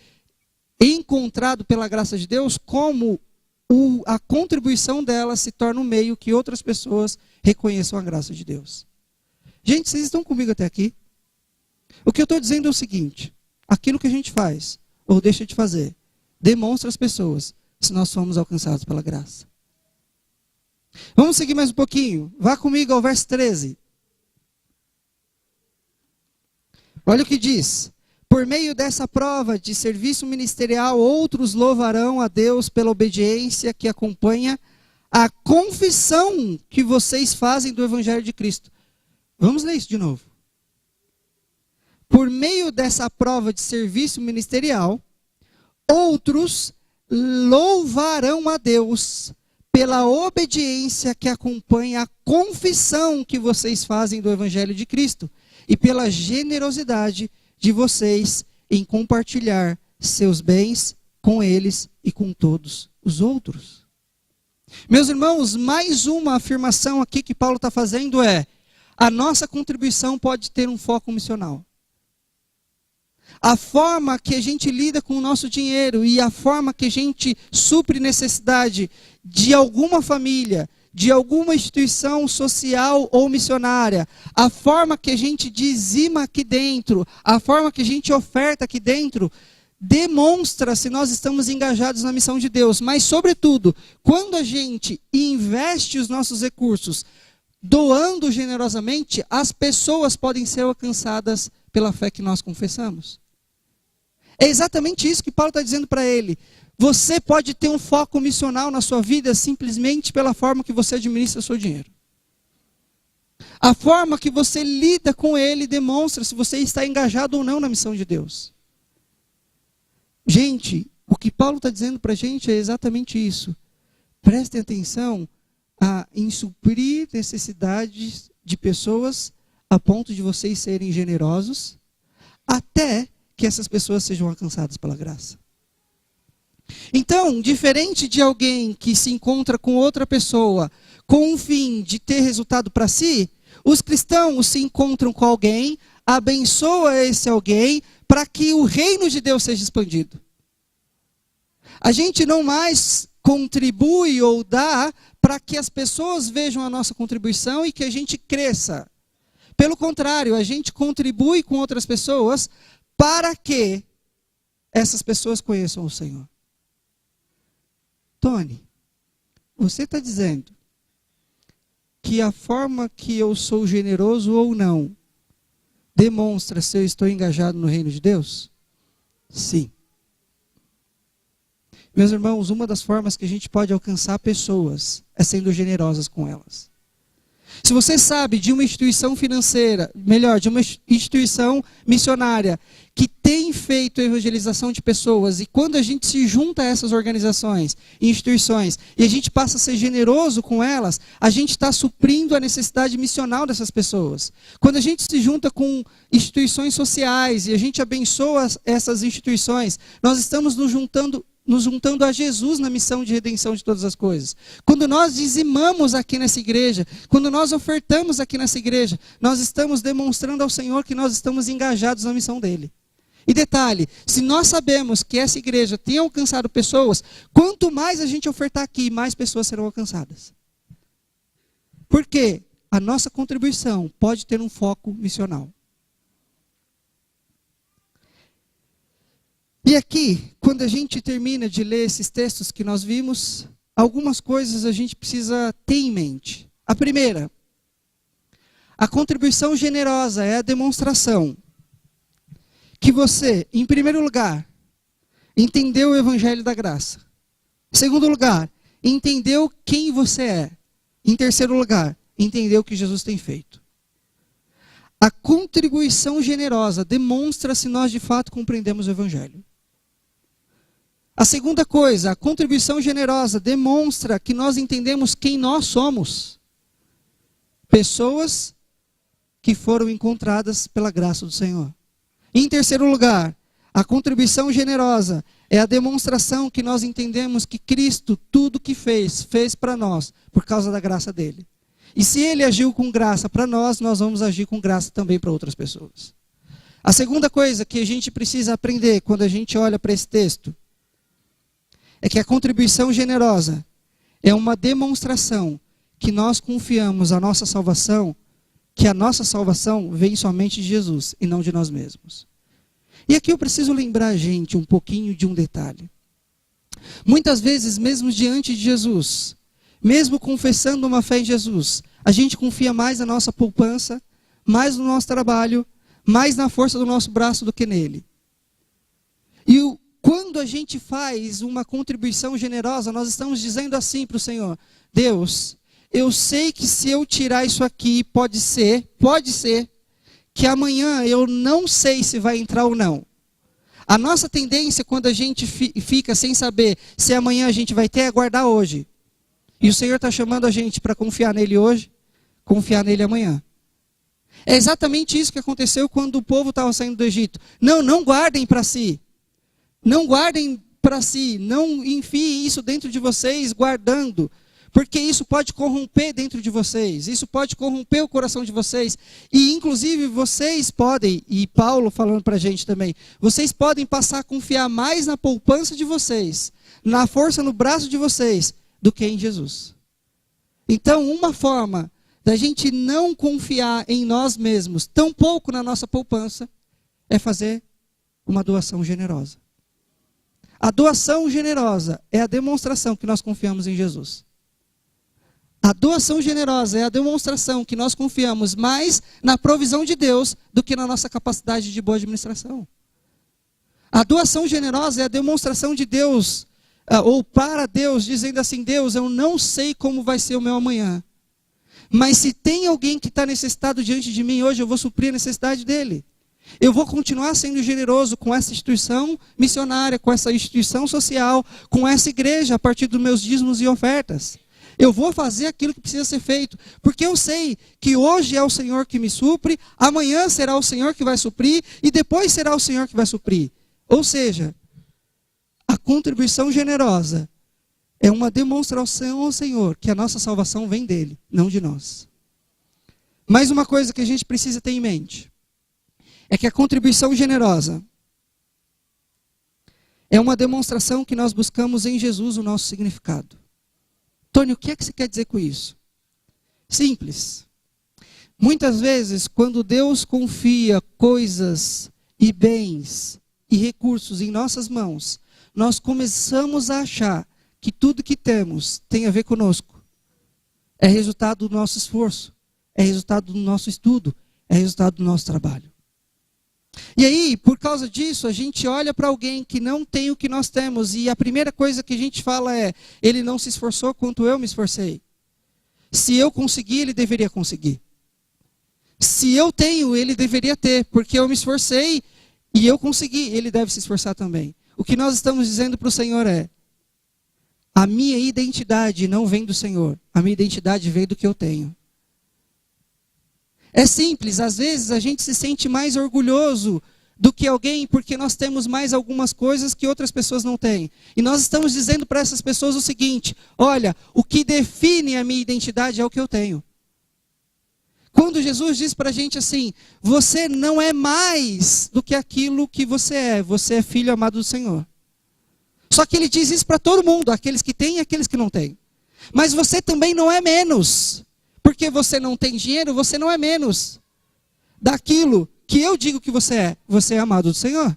encontrado pela graça de Deus, como a contribuição delas se torna um meio que outras pessoas reconheçam a graça de Deus. Gente, vocês estão comigo até aqui? O que eu estou dizendo é o seguinte: aquilo que a gente faz ou deixa de fazer demonstra às pessoas se nós somos alcançados pela graça. Vamos seguir mais um pouquinho. Vá comigo ao verso 13. Olha o que diz: por meio dessa prova de serviço ministerial, outros louvarão a Deus pela obediência que acompanha a confissão que vocês fazem do Evangelho de Cristo. Vamos ler isso de novo. Por meio dessa prova de serviço ministerial, outros louvarão a Deus pela obediência que acompanha a confissão que vocês fazem do Evangelho de Cristo e pela generosidade de vocês em compartilhar seus bens com eles e com todos os outros. Meus irmãos, mais uma afirmação aqui que Paulo está fazendo é: a nossa contribuição pode ter um foco missional. A forma que a gente lida com o nosso dinheiro e a forma que a gente supre necessidade de alguma família, de alguma instituição social ou missionária, a forma que a gente dizima aqui dentro, a forma que a gente oferta aqui dentro, demonstra se nós estamos engajados na missão de Deus. Mas, sobretudo, quando a gente investe os nossos recursos doando generosamente, as pessoas podem ser alcançadas pela fé que nós confessamos. É exatamente isso que Paulo está dizendo para ele. Você pode ter um foco missional na sua vida simplesmente pela forma que você administra o seu dinheiro. A forma que você lida com ele demonstra se você está engajado ou não na missão de Deus. Gente, o que Paulo está dizendo para a gente é exatamente isso. Prestem atenção em suprir necessidades de pessoas a ponto de vocês serem generosos, até que essas pessoas sejam alcançadas pela graça. Então, diferente de alguém que se encontra com outra pessoa com o fim de ter resultado para si, os cristãos se encontram com alguém, abençoa esse alguém para que o reino de Deus seja expandido. A gente não mais contribui ou dá para que as pessoas vejam a nossa contribuição e que a gente cresça. Pelo contrário, a gente contribui com outras pessoas para que essas pessoas conheçam o Senhor. Tony, você está dizendo que a forma que eu sou generoso ou não demonstra se eu estou engajado no reino de Deus? Sim. Meus irmãos, uma das formas que a gente pode alcançar pessoas é sendo generosas com elas. Se você sabe de uma instituição financeira, melhor, de uma instituição missionária, que tem feito evangelização de pessoas, e quando a gente se junta a essas organizações, instituições, e a gente passa a ser generoso com elas, a gente está suprindo a necessidade missional dessas pessoas. Quando a gente se junta com instituições sociais e a gente abençoa essas instituições, nós estamos nos juntando a Jesus na missão de redenção de todas as coisas. Quando nós dizimamos aqui nessa igreja, quando nós ofertamos aqui nessa igreja, nós estamos demonstrando ao Senhor que nós estamos engajados na missão dele. E detalhe, se nós sabemos que essa igreja tem alcançado pessoas, quanto mais a gente ofertar aqui, mais pessoas serão alcançadas. Porque a nossa contribuição pode ter um foco missional. E aqui, quando a gente termina de ler esses textos que nós vimos, algumas coisas a gente precisa ter em mente. A primeira, a contribuição generosa é a demonstração que você, em primeiro lugar, entendeu o evangelho da graça. Em segundo lugar, entendeu quem você é. Em terceiro lugar, entendeu o que Jesus tem feito. A contribuição generosa demonstra se nós de fato compreendemos o evangelho. A segunda coisa, a contribuição generosa demonstra que nós entendemos quem nós somos. Pessoas que foram encontradas pela graça do Senhor. Em terceiro lugar, a contribuição generosa é a demonstração que nós entendemos que Cristo, tudo que fez para nós, por causa da graça dele. E se ele agiu com graça para nós, nós vamos agir com graça também para outras pessoas. A segunda coisa que a gente precisa aprender quando a gente olha para esse texto, é que a contribuição generosa é uma demonstração que nós confiamos a nossa salvação, que a nossa salvação vem somente de Jesus e não de nós mesmos. E aqui eu preciso lembrar a gente um pouquinho de um detalhe. Muitas vezes, mesmo diante de Jesus, mesmo confessando uma fé em Jesus, a gente confia mais na nossa poupança, mais no nosso trabalho, mais na força do nosso braço do que nele. E quando a gente faz uma contribuição generosa, nós estamos dizendo assim para o Senhor: Deus, eu sei que se eu tirar isso aqui, pode ser que amanhã eu não sei se vai entrar ou não. A nossa tendência quando a gente fica sem saber se amanhã a gente vai ter é guardar hoje. E o Senhor está chamando a gente para confiar nele hoje, confiar nele amanhã. É exatamente isso que aconteceu quando o povo estava saindo do Egito. Não guardem para si. Não guardem para si. Não enfiem isso dentro de vocês guardando. Porque isso pode corromper dentro de vocês. Isso pode corromper o coração de vocês. E inclusive vocês podem, e Paulo falando para a gente também, vocês podem passar a confiar mais na poupança de vocês, na força no braço de vocês, do que em Jesus. Então, uma forma da gente não confiar em nós mesmos, tão pouco na nossa poupança, é fazer uma doação generosa. A doação generosa é a demonstração que nós confiamos em Jesus. A doação generosa é a demonstração que nós confiamos mais na provisão de Deus do que na nossa capacidade de boa administração. A doação generosa é a demonstração de Deus, ou para Deus, dizendo assim: Deus, eu não sei como vai ser o meu amanhã, mas se tem alguém que está necessitado diante de mim hoje, eu vou suprir a necessidade dele. Eu vou continuar sendo generoso com essa instituição missionária, com essa instituição social, com essa igreja, a partir dos meus dízimos e ofertas. Eu vou fazer aquilo que precisa ser feito, porque eu sei que hoje é o Senhor que me supre, amanhã será o Senhor que vai suprir, e depois será o Senhor que vai suprir. Ou seja, a contribuição generosa é uma demonstração ao Senhor que a nossa salvação vem dele, não de nós. Mais uma coisa que a gente precisa ter em mente é que a contribuição generosa é uma demonstração que nós buscamos em Jesus o nosso significado. Tony, o que é que você quer dizer com isso? Simples. Muitas vezes, quando Deus confia coisas e bens e recursos em nossas mãos, nós começamos a achar que tudo que temos tem a ver conosco. É resultado do nosso esforço, é resultado do nosso estudo, é resultado do nosso trabalho. E aí, por causa disso, a gente olha para alguém que não tem o que nós temos, e a primeira coisa que a gente fala é: ele não se esforçou quanto eu me esforcei. Se eu conseguir, ele deveria conseguir. Se eu tenho, ele deveria ter, porque eu me esforcei e eu consegui, ele deve se esforçar também. O que nós estamos dizendo para o Senhor é: a minha identidade não vem do Senhor, a minha identidade vem do que eu tenho. É simples, às vezes a gente se sente mais orgulhoso do que alguém porque nós temos mais algumas coisas que outras pessoas não têm. E nós estamos dizendo para essas pessoas o seguinte: olha, o que define a minha identidade é o que eu tenho. Quando Jesus diz para a gente assim: você não é mais do que aquilo que você é filho amado do Senhor. Só que ele diz isso para todo mundo, aqueles que têm e aqueles que não têm. Mas você também não é menos. Porque você não tem dinheiro, você não é menos daquilo que eu digo que você é amado do Senhor.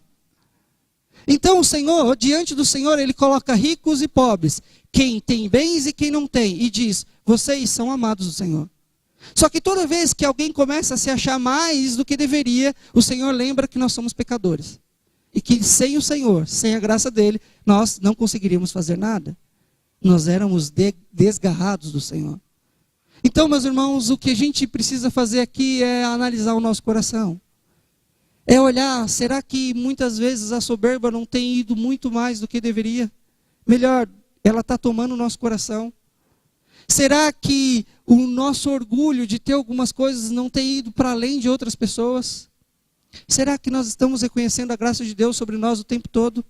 Então o Senhor, diante do Senhor, ele coloca ricos e pobres, quem tem bens e quem não tem, e diz: vocês são amados do Senhor. Só que toda vez que alguém começa a se achar mais do que deveria, o Senhor lembra que nós somos pecadores. E que sem o Senhor, sem a graça dele, nós não conseguiríamos fazer nada. Nós éramos desgarrados do Senhor. Então, meus irmãos, o que a gente precisa fazer aqui é analisar o nosso coração. É olhar, será que muitas vezes a soberba não tem ido muito mais do que deveria? Melhor, ela está tomando o nosso coração. Será que o nosso orgulho de ter algumas coisas não tem ido para além de outras pessoas? Será que nós estamos reconhecendo a graça de Deus sobre nós o tempo todo?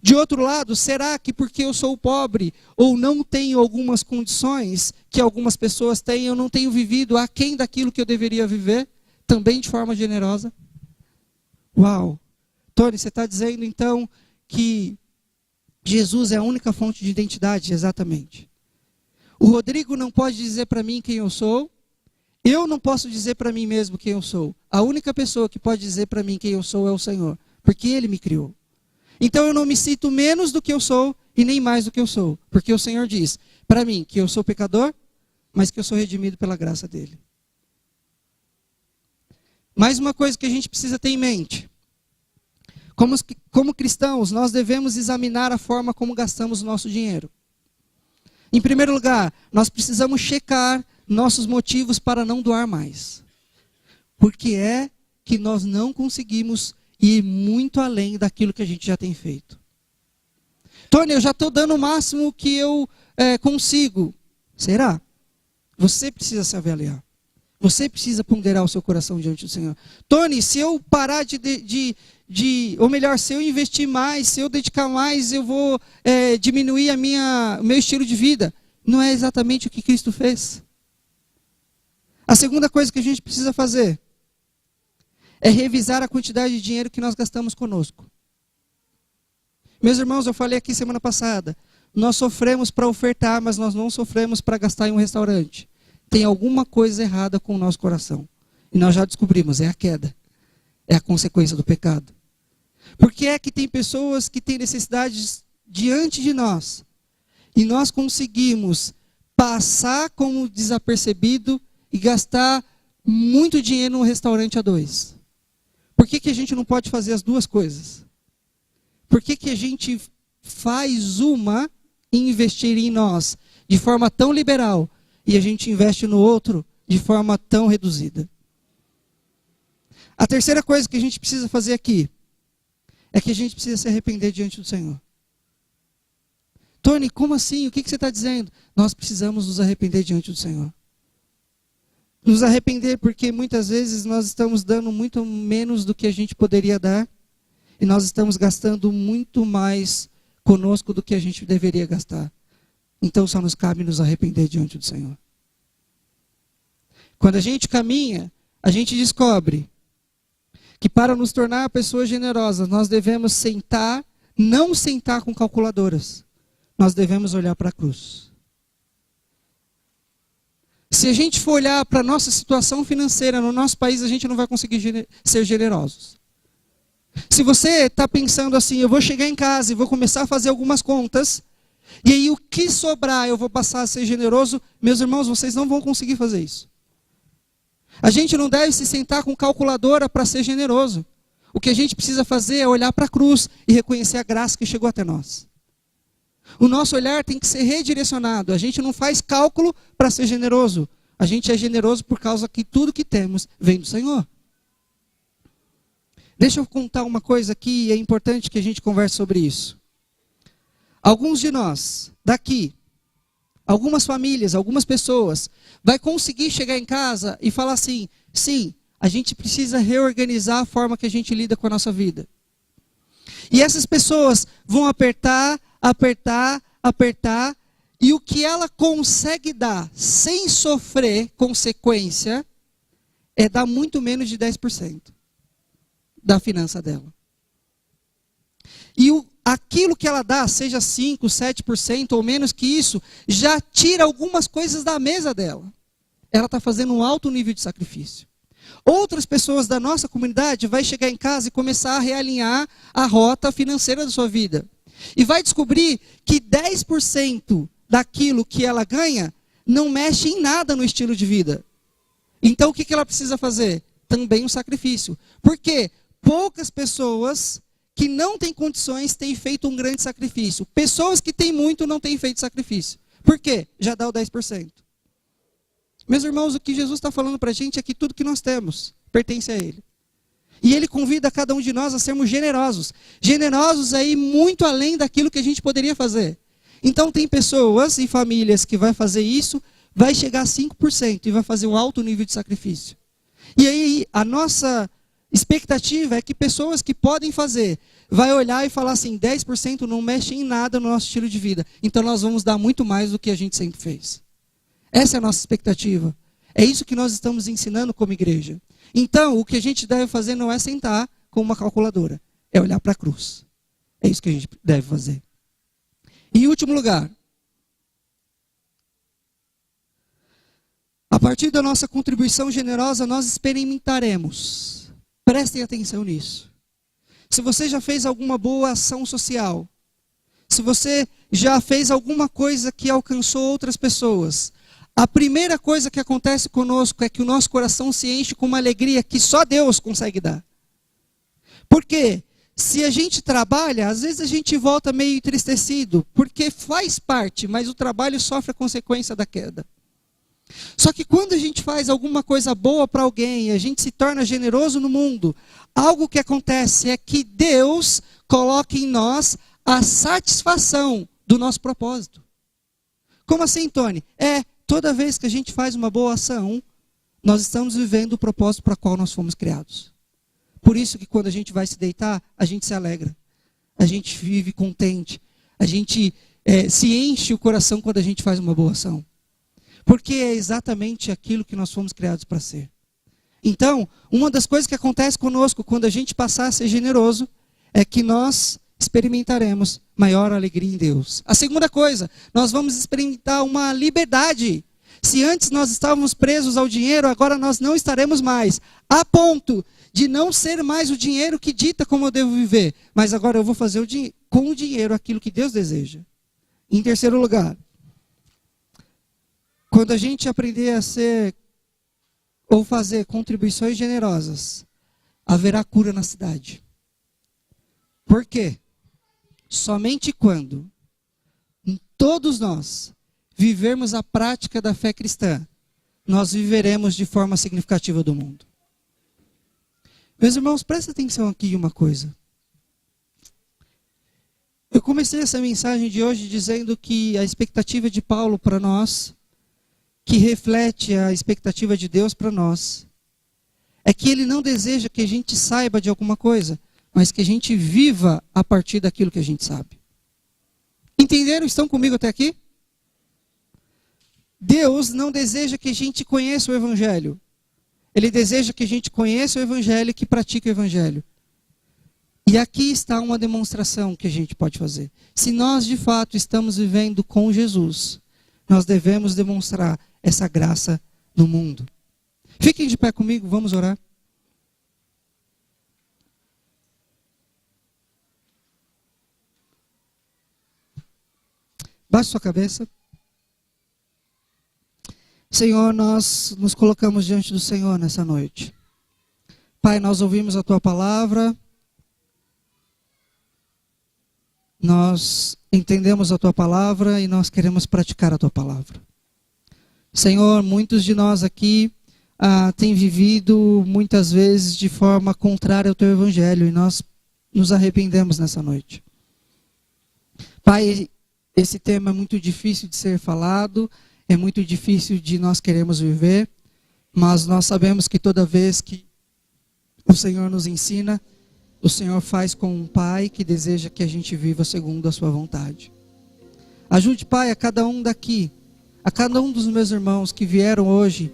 De outro lado, será que porque eu sou pobre ou não tenho algumas condições que algumas pessoas têm, eu não tenho vivido aquém daquilo que eu deveria viver, também de forma generosa? Uau! Tony, você está dizendo então que Jesus é a única fonte de identidade? Exatamente. O Rodrigo não pode dizer para mim quem eu sou. Eu não posso dizer para mim mesmo quem eu sou. A única pessoa que pode dizer para mim quem eu sou é o Senhor, porque Ele me criou. Então eu não me sinto menos do que eu sou e nem mais do que eu sou, porque o Senhor diz para mim que eu sou pecador, mas que eu sou redimido pela graça dEle. Mais uma coisa que a gente precisa ter em mente. Como cristãos, nós devemos examinar a forma como gastamos o nosso dinheiro. Em primeiro lugar, nós precisamos checar nossos motivos para não doar mais. Porque é que nós não conseguimos ir muito além daquilo que a gente já tem feito. Tony, eu já estou dando o máximo que eu consigo. Será? Você precisa se avaliar. Você precisa ponderar o seu coração diante do Senhor. Tony, se eu parar ou melhor, se eu investir mais, se eu dedicar mais, eu vou diminuir o meu estilo de vida. Não é exatamente o que Cristo fez. A segunda coisa que a gente precisa fazer é revisar a quantidade de dinheiro que nós gastamos conosco. Meus irmãos, eu falei aqui semana passada, nós sofremos para ofertar, mas nós não sofremos para gastar em um restaurante. Tem alguma coisa errada com o nosso coração. E nós já descobrimos, é a queda. É a consequência do pecado. Por que é que tem pessoas que têm necessidades diante de nós e nós conseguimos passar como desapercebido e gastar muito dinheiro num restaurante a dois? Por que a gente não pode fazer as duas coisas? Por que a gente faz uma e investir em nós de forma tão liberal e a gente investe no outro de forma tão reduzida? A terceira coisa que a gente precisa fazer aqui é que a gente precisa se arrepender diante do Senhor. Tony, como assim? O que você está dizendo? Nós precisamos nos arrepender diante do Senhor. Nos arrepender porque muitas vezes nós estamos dando muito menos do que a gente poderia dar e nós estamos gastando muito mais conosco do que a gente deveria gastar. Então só nos cabe nos arrepender diante do Senhor. Quando a gente caminha, a gente descobre que para nos tornar pessoas generosas, nós devemos não sentar com calculadoras. Nós devemos olhar para a cruz. Se a gente for olhar para a nossa situação financeira no nosso país, a gente não vai conseguir ser generosos. Se você está pensando assim, eu vou chegar em casa e vou começar a fazer algumas contas, e aí o que sobrar eu vou passar a ser generoso, meus irmãos, vocês não vão conseguir fazer isso. A gente não deve se sentar com calculadora para ser generoso. O que a gente precisa fazer é olhar para a cruz e reconhecer a graça que chegou até nós. O nosso olhar tem que ser redirecionado. A gente não faz cálculo para ser generoso. A gente é generoso por causa que tudo que temos vem do Senhor. Deixa eu contar uma coisa aqui, e é importante que a gente converse sobre isso. Alguns de nós, daqui, algumas famílias, algumas pessoas, vai conseguir chegar em casa e falar assim, sim, a gente precisa reorganizar a forma que a gente lida com a nossa vida. E essas pessoas vão apertar, e o que ela consegue dar sem sofrer consequência é dar muito menos de 10% da finança dela. E aquilo que ela dá, seja 5%, 7% ou menos que isso, já tira algumas coisas da mesa dela. Ela está fazendo um alto nível de sacrifício. Outras pessoas da nossa comunidade vai chegar em casa e começar a realinhar a rota financeira da sua vida. E vai descobrir que 10% daquilo que ela ganha não mexe em nada no estilo de vida. Então o que ela precisa fazer? Também um sacrifício. Por quê? Poucas pessoas que não têm condições têm feito um grande sacrifício. Pessoas que têm muito não têm feito sacrifício. Por quê? Já dá o 10%. Meus irmãos, o que Jesus está falando para a gente é que tudo que nós temos pertence a Ele. E Ele convida cada um de nós a sermos generosos. Generosos aí muito além daquilo que a gente poderia fazer. Então tem pessoas e famílias que vai fazer isso, vai chegar a 5% e vai fazer um alto nível de sacrifício. E aí a nossa expectativa é que pessoas que podem fazer, vai olhar e falar assim, 10% não mexe em nada no nosso estilo de vida. Então nós vamos dar muito mais do que a gente sempre fez. Essa é a nossa expectativa. É isso que nós estamos ensinando como igreja. Então, o que a gente deve fazer não é sentar com uma calculadora. É olhar para a cruz. É isso que a gente deve fazer. E em último lugar, a partir da nossa contribuição generosa, nós experimentaremos. Prestem atenção nisso. Se você já fez alguma boa ação social, se você já fez alguma coisa que alcançou outras pessoas, a primeira coisa que acontece conosco é que o nosso coração se enche com uma alegria que só Deus consegue dar. Por quê? Se a gente trabalha, às vezes a gente volta meio entristecido, porque faz parte, mas o trabalho sofre a consequência da queda. Só que quando a gente faz alguma coisa boa para alguém, a gente se torna generoso no mundo, algo que acontece é que Deus coloca em nós a satisfação do nosso propósito. Como assim, Tony? Toda vez que a gente faz uma boa ação, nós estamos vivendo o propósito para o qual nós fomos criados. Por isso que quando a gente vai se deitar, a gente se alegra. A gente vive contente. A gente se enche o coração quando a gente faz uma boa ação. Porque é exatamente aquilo que nós fomos criados para ser. Então, uma das coisas que acontece conosco quando a gente passar a ser generoso, é que nós experimentaremos maior alegria em Deus. A segunda coisa, nós vamos experimentar uma liberdade. Se antes nós estávamos presos ao dinheiro, agora nós não estaremos mais. A ponto de não ser mais o dinheiro que dita como eu devo viver. Mas agora eu vou fazer com o dinheiro aquilo que Deus deseja. Em terceiro lugar, quando a gente aprender a ser ou fazer contribuições generosas, haverá cura na cidade. Por quê? Somente quando todos nós vivermos a prática da fé cristã, nós viveremos de forma significativa do mundo. Meus irmãos, prestem atenção aqui em uma coisa. Eu comecei essa mensagem de hoje dizendo que a expectativa de Paulo para nós, que reflete a expectativa de Deus para nós, é que ele não deseja que a gente saiba de alguma coisa, mas que a gente viva a partir daquilo que a gente sabe. Entenderam? Estão comigo até aqui? Deus não deseja que a gente conheça o Evangelho. Ele deseja que a gente conheça o Evangelho e que pratique o Evangelho. E aqui está uma demonstração que a gente pode fazer. Se nós de fato estamos vivendo com Jesus, nós devemos demonstrar essa graça no mundo. Fiquem de pé comigo, vamos orar. Baixe sua cabeça. Senhor, nós nos colocamos diante do Senhor nessa noite. Pai, nós ouvimos a Tua palavra. Nós entendemos a Tua palavra e nós queremos praticar a Tua palavra. Senhor, muitos de nós aqui têm vivido muitas vezes de forma contrária ao Teu Evangelho e nós nos arrependemos nessa noite. Pai, esse tema é muito difícil de ser falado, é muito difícil de nós queremos viver, mas nós sabemos que toda vez que o Senhor nos ensina, o Senhor faz com um Pai que deseja que a gente viva segundo a sua vontade. Ajude, Pai, a cada um daqui, a cada um dos meus irmãos que vieram hoje,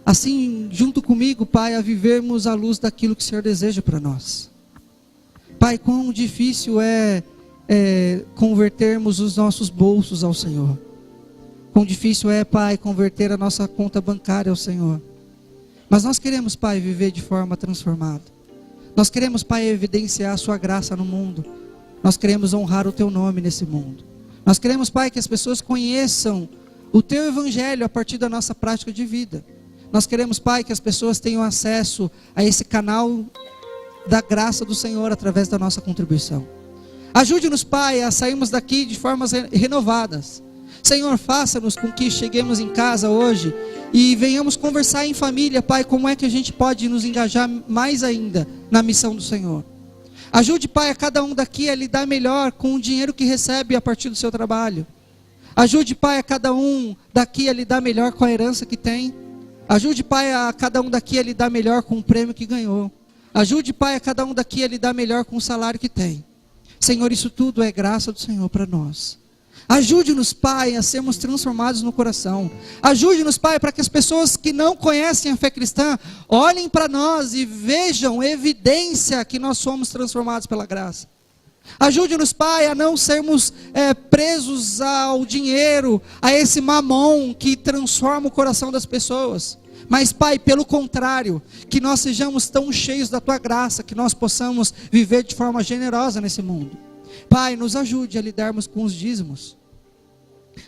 assim, junto comigo, Pai, a vivermos à luz daquilo que o Senhor deseja para nós. Pai, quão difícil é convertermos os nossos bolsos ao Senhor. Quão difícil é, Pai, converter a nossa conta bancária ao Senhor. Mas nós queremos, Pai, viver de forma transformada. Nós queremos, Pai, evidenciar a sua graça no mundo. Nós queremos honrar o Teu nome nesse mundo. Nós queremos, Pai, que as pessoas conheçam o Teu Evangelho a partir da nossa prática de vida. Nós queremos, Pai, que as pessoas tenham acesso a esse canal da graça do Senhor através da nossa contribuição. Ajude-nos, Pai, a sairmos daqui de formas renovadas. Senhor, faça-nos com que cheguemos em casa hoje e venhamos conversar em família, Pai, como é que a gente pode nos engajar mais ainda na missão do Senhor. Ajude, Pai, a cada um daqui a lidar melhor com o dinheiro que recebe a partir do seu trabalho. Ajude, Pai, a cada um daqui a lidar melhor com a herança que tem. Ajude, Pai, a cada um daqui a lidar melhor com o prêmio que ganhou. Ajude, Pai, a cada um daqui a lidar melhor com o salário que tem. Senhor, isso tudo é graça do Senhor para nós. Ajude-nos, Pai, a sermos transformados no coração. Ajude-nos, Pai, para que as pessoas que não conhecem a fé cristã olhem para nós e vejam evidência que nós somos transformados pela graça. Ajude-nos, Pai, a não sermos presos ao dinheiro, a esse mamon que transforma o coração das pessoas. Mas, Pai, pelo contrário, que nós sejamos tão cheios da Tua graça, que nós possamos viver de forma generosa nesse mundo. Pai, nos ajude a lidarmos com os dízimos.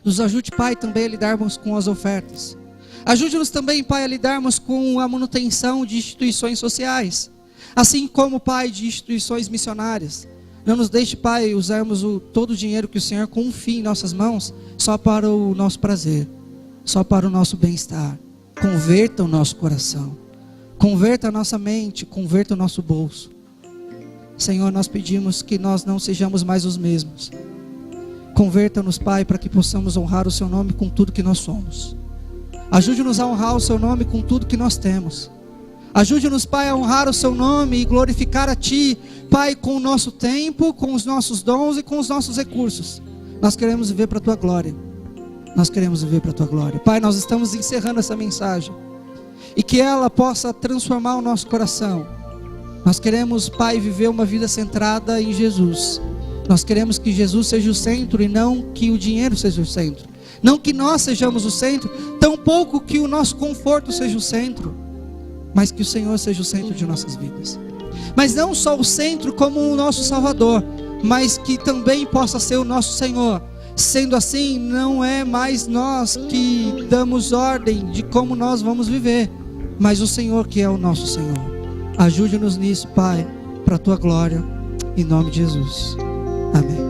Nos ajude, Pai, também a lidarmos com as ofertas. Ajude-nos também, Pai, a lidarmos com a manutenção de instituições sociais. Assim como, Pai, de instituições missionárias. Não nos deixe, Pai, usarmos todo o dinheiro que o Senhor confia em nossas mãos só para o nosso prazer, só para o nosso bem-estar. Converta o nosso coração, converta a nossa mente, converta o nosso bolso. Senhor, nós pedimos que nós não sejamos mais os mesmos. Converta-nos, Pai, para que possamos honrar o Seu nome com tudo que nós somos. Ajude-nos a honrar o Seu nome com tudo que nós temos. Ajude-nos, Pai, a honrar o Seu nome e glorificar a Ti, Pai, com o nosso tempo, com os nossos dons e com os nossos recursos. Nós queremos viver para a Tua glória. Nós queremos viver para a Tua glória. Pai, nós estamos encerrando essa mensagem. E que ela possa transformar o nosso coração. Nós queremos, Pai, viver uma vida centrada em Jesus. Nós queremos que Jesus seja o centro e não que o dinheiro seja o centro. Não que nós sejamos o centro, tampouco que o nosso conforto seja o centro. Mas que o Senhor seja o centro de nossas vidas. Mas não só o centro como o nosso Salvador, mas que também possa ser o nosso Senhor. Sendo assim, não é mais nós que damos ordem de como nós vamos viver, mas o Senhor que é o nosso Senhor. Ajude-nos nisso, Pai, para a Tua glória, em nome de Jesus. Amém.